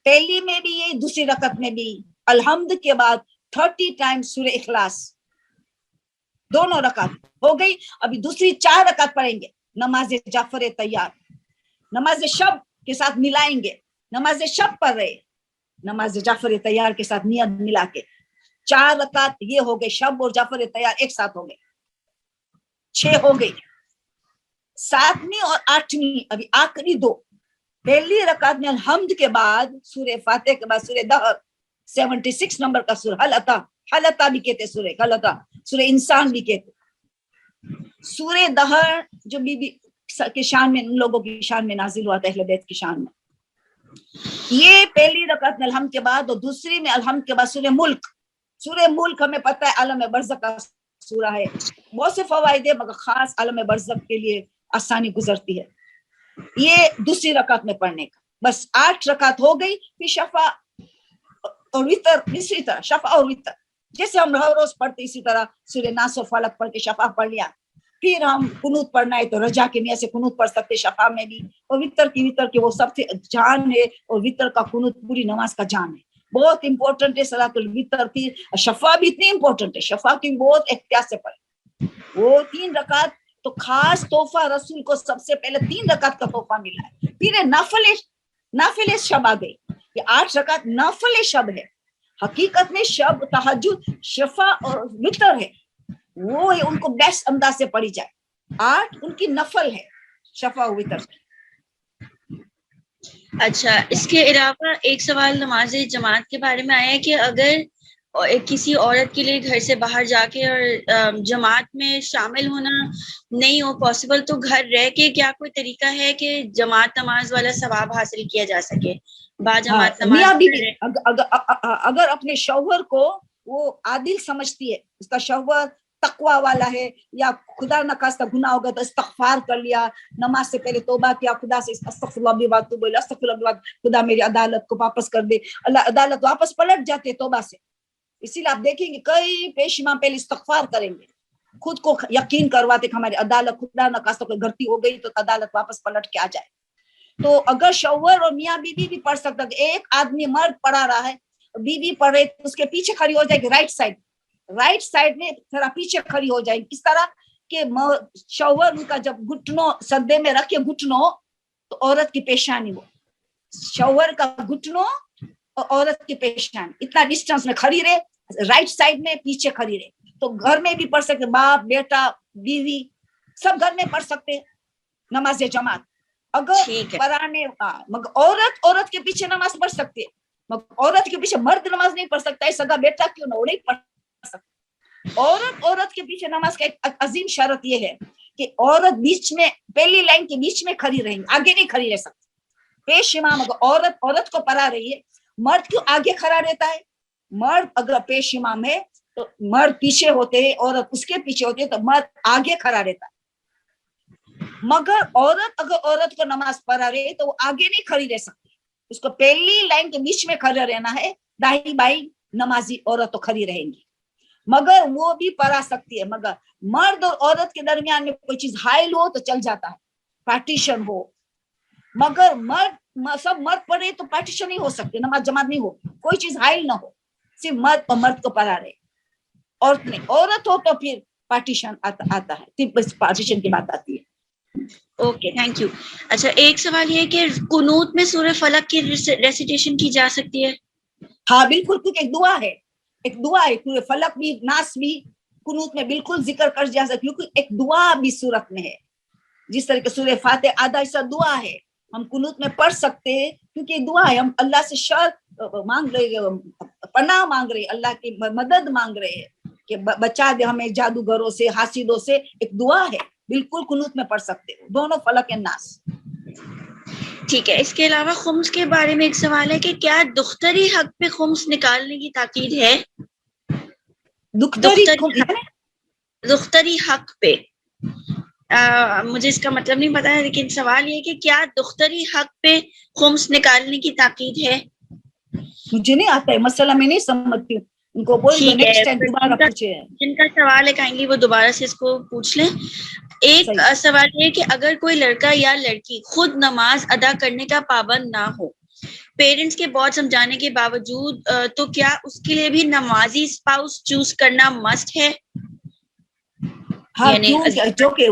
پہلی میں بھی یہ، دوسری رکعت میں بھی الحمد کے بعد 30 ٹائمز سورہ اخلاص. دونوں رکعت ہو گئی. ابھی دوسری 4 رکعت پڑھیں گے نماز جعفر تیار، نماز شب کے ساتھ ملائیں گے. نماز شب پڑھ رہے، نماز جعفر تیار کے ساتھ نیت ملا کے 4 رکعت یہ ہو گئے. شب اور جعفر تیار ایک ساتھ ہو گئے، 6 ہو گئی. 7ویں اور 8ویں ابھی آخری 2. پہلی رکعت میں الحمد کے بعد سورہ فاتح کے بعد سورہ دہر، 76 نمبر کا سورہ حل اتا، حل اتا بھی کہتے سورہ حل اتا، سورہ انسان بھی کہتے. سورہ دہر جو بی بی کے شان میں، ان لوگوں کی شان میں نازل ہوا تھا، اہل بیت کی شان میں. یہ پہلی رکعت میں الحمد کے بعد، اور دوسری میں الحمد کے بعد سورہ ملک. سورہ ملک ہمیں پتہ ہے عالم برزخ کا سورہ ہے، بہت سے فوائد ہے، مگر خاص عالم برزخ کے لیے آسانی گزرتی ہے. یہ دوسری رکعت میں پڑھنے کا. بس 8 رکعت ہو گئی. پھر شفا اور وتر، اسی طرح شفا اور وتر جیسے ہم ہر روز پڑھتے، اسی طرح سورہ ناس و فلق پڑھ کے شفا پڑھ لیا. پھر ہم قنوت پڑھنا ہے تو رجا کی نیت سے قنوت پڑھ سکتے شفا میں بھی. اور وتر کی وہ سب سے جان ہے، اور وتر کا قنوت پوری نماز کا جان ہے، بہت امپورٹنٹ ہے. صلاۃ الوتر کی شفا بھی اتنی امپورٹنٹ ہے، شفا کی بہت احتیاط سے پڑھے. وہ 3 رکعت تو خاص تحفہ رسول کو سب سے پہلے 3 رکعت کا تحفہ ملا ہے. پھر نافل شب آ گئی. یہ 8 رکعت نافل شب ہے. حقیقت میں شب، تہجد، شفا اور وتر ہے، وہ ان کو بیسٹ انداز سے پڑھی جائے. 8 ان کی نفل ہے، شفا و وتر. اچھا، اس کے علاوہ ایک سوال نماز جماعت کے بارے میں آیا ہے کہ اگر کسی عورت کے لیے گھر سے باہر جا کے اور جماعت میں شامل ہونا نہیں ہو پاسبل، تو گھر رہ کے کیا کوئی طریقہ ہے کہ جماعت نماز والا ثواب حاصل کیا جا سکے؟ با جماعت نماز میاں بیوی اگر اپنے شوہر کو وہ عادل سمجھتی ہے، اس کا شوہر تقوی والا ہے، یا خدا نخواستہ گناہ ہوگا تو استغفار کر لیا، نماز سے پہلے توبہ کیا، خدا سے استغفر اللہ بھی بات تو بولے، استغفر اللہ بھی بات، خدا میری عدالت کو واپس کر دے. اللہ عدالت واپس پلٹ جاتے توبہ سے. اسی لیے آپ دیکھیں گے کئی پیش امام پہلے استغفار کریں گے، خود کو یقین کرواتے کہ ہماری عدالت، خدا نخواستہ کوئی غلطی ہو گئی تو عدالت واپس پلٹ کے آ جائے. تو اگر شوہر اور میاں بیوی بھی پڑھ سکتا، ایک آدمی مرد پڑھا رہا ہے، بیوی پڑھ رہے، اس کے پیچھے کھڑی ہو جائے گی، رائٹ سائڈ میں تھوڑا پیچھے کھڑی ہو جائے گی. اس طرح کہ شوہر ان کا جب گھٹنوں سدے میں رکھے گھٹنوں، تو عورت کی پیشانی، وہ شوہر کا گھٹنوں اور عورت کی پیشانی اتنا ڈسٹینس میں کھڑی رہے، رائٹ سائڈ میں پیچھے کھڑی رہے. تو گھر میں بھی پڑھ سکتے، باپ بیٹا بیوی سب گھر میں پڑھ سکتے نماز جماعت. اگر پرانے مگر عورت کے پیچھے نماز پڑھ سکتے، مگر عورت کے پیچھے مرد نماز نہیں پڑھ سکتا ہے. سگا بیٹا کیوں نہ، وہ نہیں پڑھ سکتا. عورت کے پیچھے نماز کا ایک عظیم شرط یہ ہے کہ عورت بیچ میں، پہلی لائن کے بیچ میں کھڑی رہیں گی، آگے نہیں کھڑی رہ سکتی. پیش امام اگر عورت کو پڑھا رہی ہے، مرد کیوں آگے کھڑا رہتا ہے؟ مرد اگر پیش امام ہے تو مرد پیچھے ہوتے ہیں، عورت اس کے پیچھے ہوتے ہیں، تو مرد آگے کھڑا رہتا ہے. مگر اگر عورت کو نماز پڑھا رہے تو وہ آگے نہیں کھڑی رہ سکتی، اس کو پہلی لائن کے بیچ میں کھڑا رہنا ہے. دائی بائی نمازی عورت تو کھڑی رہیں گی، مگر وہ بھی پڑھا سکتی ہے. مگر مرد اور عورت کے درمیان میں کوئی چیز حائل ہو تو چل جاتا ہے، پارٹیشن ہو. مگر سب مرد پڑھے تو پارٹیشن نہیں ہو سکتے، نماز جماعت نہیں ہو، کوئی چیز حائل نہ ہو، صرف مرد اور مرد کو پڑھا رہے. عورت ہو تو پھر پارٹیشن آتا ہے، پارٹیشن کی بات آتی ہے. Okay thank you. اچھا ایک سوال یہ ہے کہ قنوت میں سورہ فلق کی ریسیٹیشن کی جا سکتی ہے؟ ہاں بالکل، کیونکہ ایک دعا ہے سورہ فلق بھی ناس بھی قنوت میں بالکل ذکر کر جا سکتی، کیونکہ ایک دعا بھی سورت میں ہے. جس طرح کہ سورہ فاتح آدھا حصہ دعا ہے، ہم قنوت میں پڑھ سکتے ہیں کیونکہ دعا ہے. ہم اللہ سے مانگ رہے، پناہ مانگ رہے، اللہ کی مدد مانگ رہے ہیں کہ بچا دے ہمیں جادوگروں سے، حاسدوں سے. ایک دعا ہے، بالکل قنوت میں پڑھ سکتے ہو دونوں فلق الناس. ٹھیک ہے. اس کے علاوہ خمس کے بارے میں ایک سوال ہے کہ کیا دختری حق پہ خمس نکالنے کی تاکید ہے؟ دختری حق پہ مجھے اس کا مطلب نہیں پتا ہے، لیکن سوال یہ کہ کیا دختری حق پہ خمس نکالنے کی تاکید ہے؟ مجھے نہیں آتا ہے مسئلہ، میں نہیں سمجھتی ہوں. ان کو بول دو نیکسٹ ٹائم دوبارہ پوچھے. جن کا سوال ہے کائنڈلی وہ دوبارہ سے اس کو پوچھ لیں. ایک سوال یہ کہ اگر کوئی لڑکا یا لڑکی خود نماز ادا کرنے کا پابند نہ ہو، پیرنٹس کے بہت سمجھانے کے باوجود، تو کیا اس کے لیے بھی نمازی اسپاؤس چوز کرنا مسٹ ہے؟ ہاں جو کہ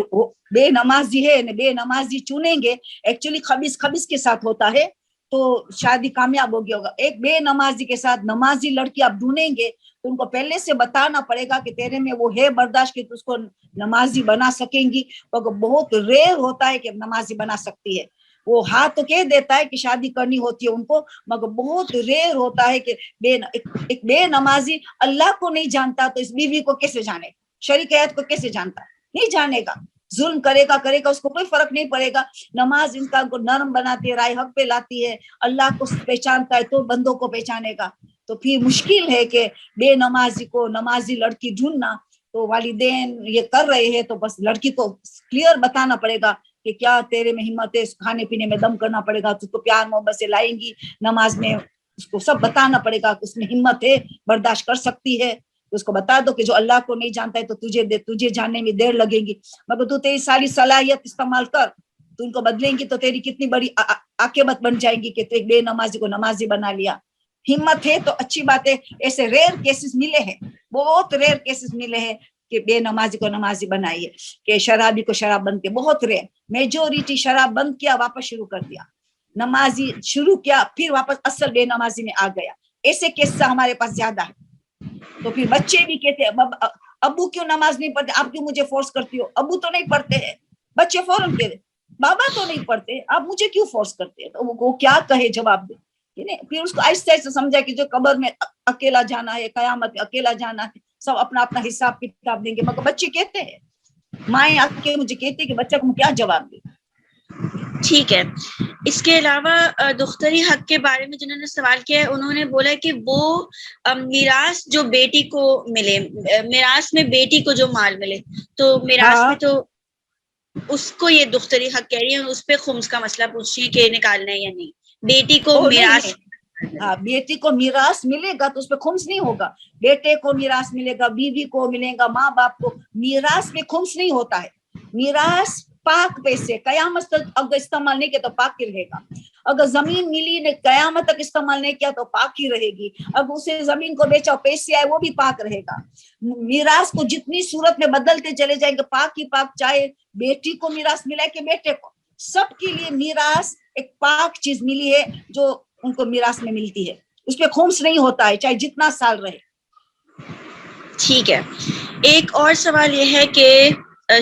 بے نمازی ہے، بے نمازی چنیں گے ایکچولی خبیث کے ساتھ ہوتا ہے تو شادی کامیاب ہوگی ہوگا. ایک بے نمازی کے ساتھ نمازی لڑکی آپ ڈھونڈیں گے تو ان کو پہلے سے بتانا پڑے گا کہ تیرے میں وہ ہے برداشت کہ اس کو نمازی بنا سکیں گی. بہت ریئر ہوتا ہے کہ نمازی بنا سکتی ہے. وہ ہاں تو کہہ دیتا ہے کہ شادی کرنی ہوتی ہے ان کو، مگر بہت ریئر ہوتا ہے کہ ایک بے نمازی اللہ کو نہیں جانتا تو اس بیوی کو کیسے جانے، شریعت کو کیسے جانتا؟ نہیں جانے گا. ظلم کرے گا اس کو کوئی فرق نہیں پڑے گا. نماز انسان کو نرم بناتی ہے، رائے حق پہ لاتی ہے، اللہ کو پہچانتا ہے تو بندوں کو پہچانے گا. تو پھر مشکل ہے کہ بے نمازی کو نمازی لڑکی ڈھونڈنا. تو والدین یہ کر رہے ہیں تو بس لڑکی کو کلیئر بتانا پڑے گا کہ کیا تیرے میں ہمت ہے، کھانے پینے میں دم کرنا پڑے گا، تو اس کو پیار محبت سے لائیں گی نماز میں، اس کو سب بتانا پڑے گا کہ اس میں ہمت ہے، برداشت کر سکتی ہے. اس کو بتا دو کہ جو اللہ کو نہیں جانتا ہے تو تجھے جاننے میں دیر لگے گی، مگر تو تیری ساری صلاحیت استعمال کر، تو ان کو بدلیں گی تو تیری کتنی بڑی عاقبت بن جائے گی کہ تو ایک بے نمازی کو نمازی بنا لیا. ہمت ہے تو اچھی بات ہے. ایسے ریئر کیسز ملے ہیں، بہت ریئر کیسز ملے ہیں کہ بے نمازی کو نمازی بنائیے، کہ شرابی کو شراب بند کے. بہت ریئر. میجورٹی شراب بند کیا واپس شروع کر دیا، نمازی شروع کیا پھر واپس اصل بے نمازی میں آ گیا. ایسے قصہ ہمارے پاس زیادہ ہے. تو پھر بچے بھی کہتے ہیں ابو کیوں نماز نہیں پڑھتے، آپ کیوں مجھے فورس کرتی ہو؟ ابو تو نہیں پڑھتے ہیں. بچے فوراً کہتے بابا تو نہیں پڑھتے، آپ مجھے کیوں فورس کرتے ہیں؟ تو وہ کیا کہے جواب دے. پھر اس کو آہستہ آہستہ سمجھا کہ جو قبر میں اکیلا جانا ہے، قیامت میں اکیلا جانا ہے، سب اپنا اپنا حساب کتاب دیں گے. مگر بچے کہتے ہیں، مائیں آ کے مجھے کہتے ہیں کہ بچہ کو کیا جواب دے. ٹھیک ہے. اس کے علاوہ دختری حق کے بارے میں جنہوں نے سوال کیا ہے انہوں نے بولا کہ وہ میراث جو بیٹی کو ملے، میراث میں بیٹی کو جو مال ملے، تو میراث میں تو اس کو یہ دختری حق کہہ رہی ہے، اس پہ خمس کا مسئلہ پوچھ رہی ہے کہ نکالنا ہے یا نہیں. بیٹی کو میراث، ہاں بیٹی کو میراث ملے گا تو اس پہ خمس نہیں ہوگا. بیٹے کو میراث ملے گا، بیوی کو ملے گا، ماں باپ کو. میراث میں خمس نہیں ہوتا ہے. میراث پاک پیسے قیامت تک اگر استعمال نہیں کیا تو پاک ہی رہے گا. اگر زمین ملی نے قیامت تک استعمال نہیں کیا تو پاک ہی رہے گی. اگر اسے زمین کو بیچا پیسے آئے وہ بھی پاک رہے گا. میراث کو جتنی صورت میں بدلتے چلے جائیں گے پاک ہی پاک. چاہے بیٹی کو میراث ملا کہ بیٹے کو، سب کے لیے میراث ایک پاک چیز ملی ہے جو ان کو میراث میں ملتی ہے. اس پہ خمس نہیں ہوتا ہے چاہے جتنا سال رہے. ٹھیک ہے. ایک اور سوال یہ ہے کہ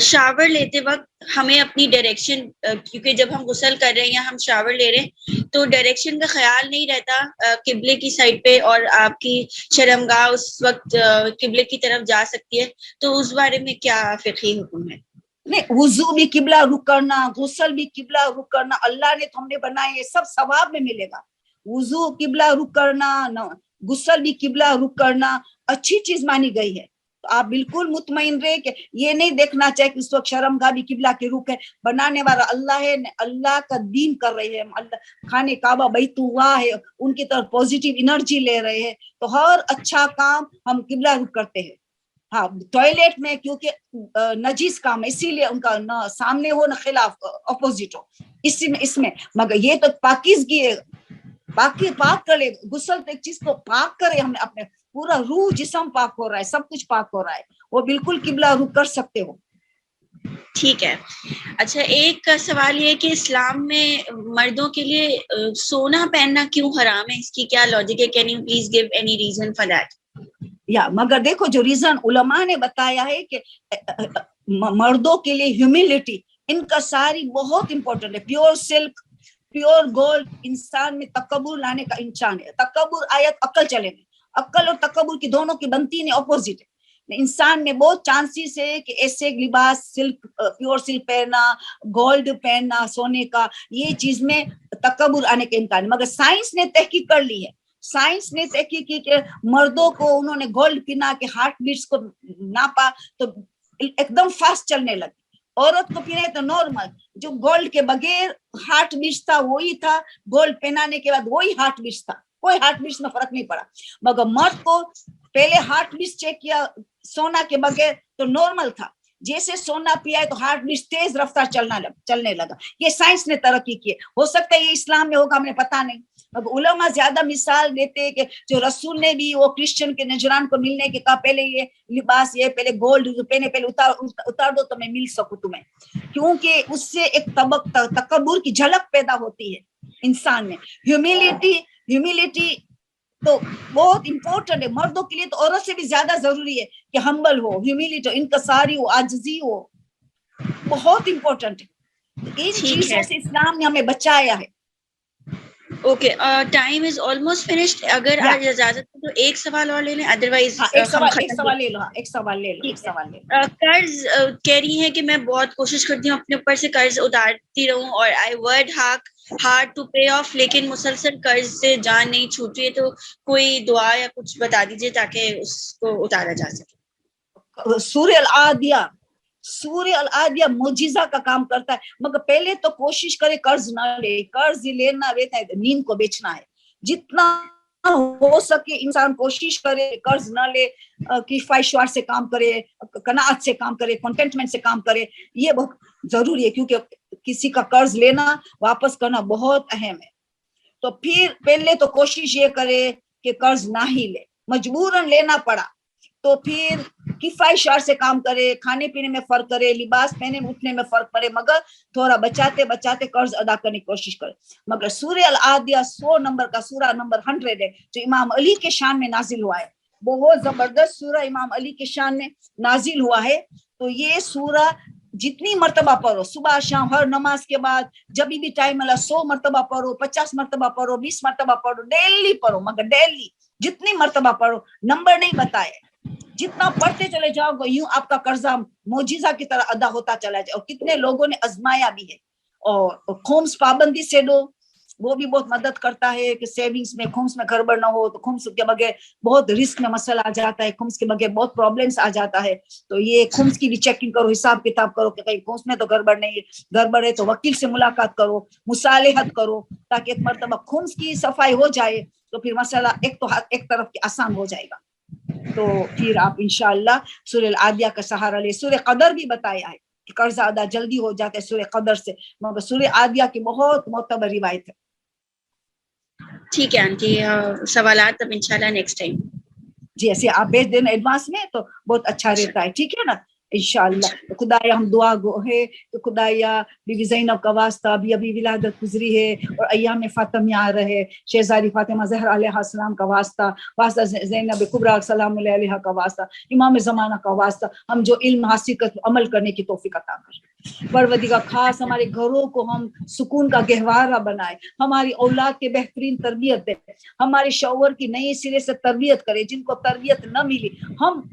شاور لیتے وقت ہمیں اپنی ڈائریکشن، کیونکہ جب ہم غسل کر رہے ہیں یا ہم شاور لے رہے ہیں تو ڈائریکشن کا خیال نہیں رہتا قبلے کی سائڈ پہ، اور آپ کی شرمگاہ اس وقت قبلے کی طرف جا سکتی ہے، تو اس بارے میں کیا فقہی حکم ہے؟ نہیں، وضو بھی قبلہ رخ کرنا، غسل بھی قبلہ رخ کرنا اللہ نے تو ہم نے بنائے، یہ سب ثواب میں ملے گا. وضو قبلہ رخ کرنا، غسل بھی قبلہ رخ کرنا اچھی چیز مانی گئی ہے. تو آپ بالکل مطمئن رہے کہ یہ نہیں دیکھنا چاہے کہ اس وقت شرمگاہ بھی قبلہ کی رخ ہے. بنانے والا اللہ ہے، اللہ کا دین کر رہے ہیں، اللہ خانے کعبہ بیت اللہ ہے، ان کی طرف پوزیٹیو انرجی لے رہے ہیں. تو ہر اچھا کام ہم قبلہ رخ کرتے ہیں. ہاں ٹوائلٹ میں کیونکہ نجیس کام ہے اسی لیے ان کا نہ سامنے ہو نہ خلاف اپوزٹ ہو، اس میں مگر یہ تو پاکیزگی ہے، پاک کر لے. غسل تو ایک چیز کو پاک کرے، ہم نے اپنے پورا روح جسم پاک ہو رہا ہے، سب کچھ پاک ہو رہا ہے، وہ بالکل قبلہ رخ کر سکتے ہو. ٹھیک ہے. اچھا ایک سوال یہ کہ اسلام میں مردوں کے لیے سونا پہننا کیوں حرام ہے, اس کی کیا لاجک ہے؟ Can you please give any reason for that? یا مگر دیکھو جو ریزن علماء نے بتایا ہے کہ مردوں کے لیے ہیوملٹی ان کا ساری بہت امپورٹنٹ ہے. پیور سلک پیور گولڈ انسان میں تکبر لانے کا انسان ہے. تکبر آیت عقل چلے میں, عقل اور تکبر کی دونوں کی بنتی نہیں, اپوزٹ ہے. انسان میں بہت چانسز ہے کہ ایسے لباس سلک پیور سلک پہننا, گولڈ پہننا, سونے کا, یہ چیز میں تکبر آنے کے امکان ہے. مگر سائنس نے تحقیق کر لی ہے. سائنس نے تحقیق کی کہ مردوں کو انہوں نے گولڈ پہنا کے ہارٹ بیٹس کو ناپا تو ایک دم فاسٹ چلنے لگے. عورت کو پہنے تو نارمل, جو گولڈ کے بغیر ہارٹ بیٹس تھا وہی تھا, گولڈ پہنانے کے بعد وہی ہارٹ بیٹس تھا, کوئی ہارٹ بیٹس میں فرق نہیں پڑا. مگر مرد کو پہلے ہارٹ بیٹس چیک کیا سونا کے بغیر تو نارمل تھا, جیسے سونا پیا ہے تو ہارٹ بیٹ تیز رفتار چلنے لگا. یہ سائنس نے ترقی کی. ہو سکتا ہے یہ اسلام میں ہوگا, ہمیں پتا نہیں. اب علماء زیادہ مثال دیتے کہ جو رسول نے بھی وہ کرسچن کے نجران کو ملنے کے کہا پہلے یہ لباس, یہ پہلے گولڈ پہنے, پہلے اتار دو تو میں مل سکوں تمہیں, کیونکہ اس سے ایک تکبر کی جھلک پیدا ہوتی ہے انسان میں. ہیوملٹی تو بہت امپورٹنٹ ہے مردوں کے لیے, تو عورت سے بھی زیادہ ضروری ہے کہ ہمبل ہو, ہیوملٹی ہو, انکساری ہو, عاجزی ہو, بہت امپورٹنٹ ہے. ان چیزوں سے اسلام نے ہمیں بچایا ہے. Okay, time is almost finished. اگر آج اجازت تو ایک سوال اور لے لیں, ادروائز ایک سوال لے لو. قرض کہہ رہی ہیں کہ میں بہت کوشش کرتی ہوں اپنے اوپر سے قرض اتارتی رہوں, اور I work hard to pay off, لیکن مسلسل قرض سے جان نہیں چھوٹ رہی ہے. تو کوئی دعا یا کچھ بتا دیجیے تاکہ اس کو اتارا جا سکے. سورہ العادیہ معجزہ کا کام کرتا ہے. مگر پہلے تو کوشش کرے قرض نہ لے. قرض لینا رہتا ہے نیند کو بیچنا ہے. جتنا ہو سکے انسان کوشش کرے قرض نہ لے, کفایت شعار سے کام کرے, قناعت سے کام کرے, کنٹینٹمنٹ سے کام کرے. یہ بہت ضروری ہے, کیونکہ کسی کا قرض لینا واپس کرنا بہت اہم ہے. تو پھر پہلے تو کوشش یہ کرے کہ قرض نہ ہی لے. مجبوراً لینا پڑا تو پھر کفایت شعار سے کام کرے, کھانے پینے میں فرق کرے, لباس پہنے اٹھنے میں فرق پڑے, مگر تھوڑا بچاتے بچاتے قرض ادا کرنے کی کوشش کرے. مگر سورہ العادیہ 100 نمبر کا سورہ نمبر 100 ہے, جو امام علی کے شان میں نازل ہوا ہے. بہت زبردست سورہ امام علی کے شان میں نازل ہوا ہے. تو یہ سورہ جتنی مرتبہ پڑھو, صبح شام ہر نماز کے بعد جب بھی ٹائم ملا 100 مرتبہ پڑھو, 50 مرتبہ پڑھو, 20 مرتبہ پڑھو, ڈیلی پڑھو. مگر ڈیلی جتنی مرتبہ پڑھو, نمبر نہیں بتائے, جتنا پڑھتے چلے جاؤ گے یوں آپ کا قرضہ معجزہ کی طرح ادا ہوتا چلا جائے. اور کتنے لوگوں نے آزمایا بھی ہے. اور خمس پابندی سے دو, وہ بھی بہت مدد کرتا ہے کہ سیونگز میں خمس میں گڑبڑ نہ ہو. تو خمس کے بغیر بہت رسک میں مسئلہ آ جاتا ہے, خمس کے بغیر بہت پرابلمس آ جاتا ہے. تو یہ خمس کی بھی چیکنگ کرو, حساب کتاب کرو کہ کہیں خمس میں تو گڑبڑ نہیں ہے. گڑبڑ ہے تو وکیل سے ملاقات کرو, مصالحت کرو, تاکہ ایک مرتبہ خمس کی صفائی ہو جائے تو پھر مسئلہ ایک طرف کی آسان ہو جائے گا. تو پھر آپ انشاءاللہ سورہ العادیہ کا سہارا لے. سورہ قدر بھی بتایا ہے کہ قرض ادا جلدی ہو جاتا ہے سورہ قدر سے, مگر سورہ عادیہ کی بہت معتبر روایت ہے. ٹھیک ہے آنٹی, سوالات اب انشاءاللہ نیکسٹ ٹائم جی ایسے آپ بھیج دینا ایڈوانس میں تو بہت اچھا رہتا ہے. ٹھیک ہے نا, انشاءاللہ. خدایا ہم دعا گو ہے کہ خدایا بی بی زینب کا واسطہ ابھی ولادت گزری ہے اور ایام فاطمیہ آ رہے, شہزادی فاطمہ زہرا علیہ السلام کا واسطہ زینب کبریٰ سلام علیہ کا واسطہ, امام زمانہ کا واسطہ, ہم جو علم حاصل کر عمل کرنے کی توفیق عطا کر. پروردگار خاص ہمارے گھروں کو ہم سکون کا گہوارہ بنائے, ہماری اولاد کے بہترین تربیت دے, ہمارے شوہر کی نئی سرے سے تربیت کرے. جن کو تربیت نہ ملی,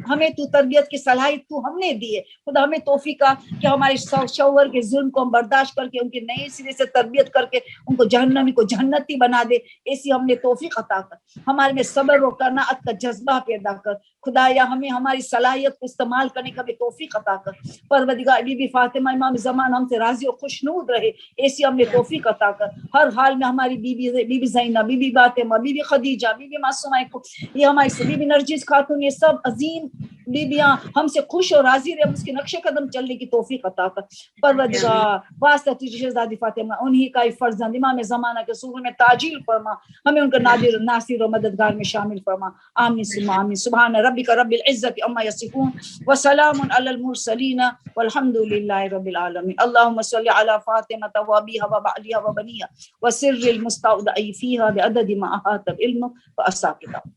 ہمیں تو تربیت کی صلاحیت تو ہم نے دی ہے, خدا ہمیں توفیق کہ ہمارے شوہر کے ظلم کو ہم برداشت کر کے ان کی نئی سرے سے تربیت کر کے ان کو جہنمی کو جنتی بنا دے. ایسی ہم نے توفیق عطا کر. ہمارے میں صبر و قناعت کا جذبہ پیدا کر. خدایا ہمیں ہماری صلاحیت کو استعمال کرنے کا بھی توفیق عطا کر. پروردگار بی بی فاطمہ امام زمان ہم سے راضی و خوشنود رہے, ایسی ہم نے توفیق عطا کر. ہر حال میں ہماری بی بی زینب, بی بی فاطمہ, بی بی خدیجہ, بی بی معصومہ, یہ ہماری بی بی نرجس خاتون, یہ سب عظیم بیبیاں ہم سے خوش اور راضی رہے، اس کے نقش قدم چلنے کی توفیق عطا کر پروردگار، واسطہ تجھے شہزادی فاطمہ انہی کا فرزند امام زمانہ کے سور میں تاجیل فرما، ہمیں ان کا نادر ناصر و مددگار میں شامل فرما، آمین ثم آمین۔ سبحان ربک رب العزت عما یصفون وسلام علی المرسلین والحمد للہ رب العالمین۔ اللہم صل علی فاطمہ وابیہا وبعلیہا وبنیہا وسر المستودع فیہا بعدد ما احاط بعلمک واساقطہ۔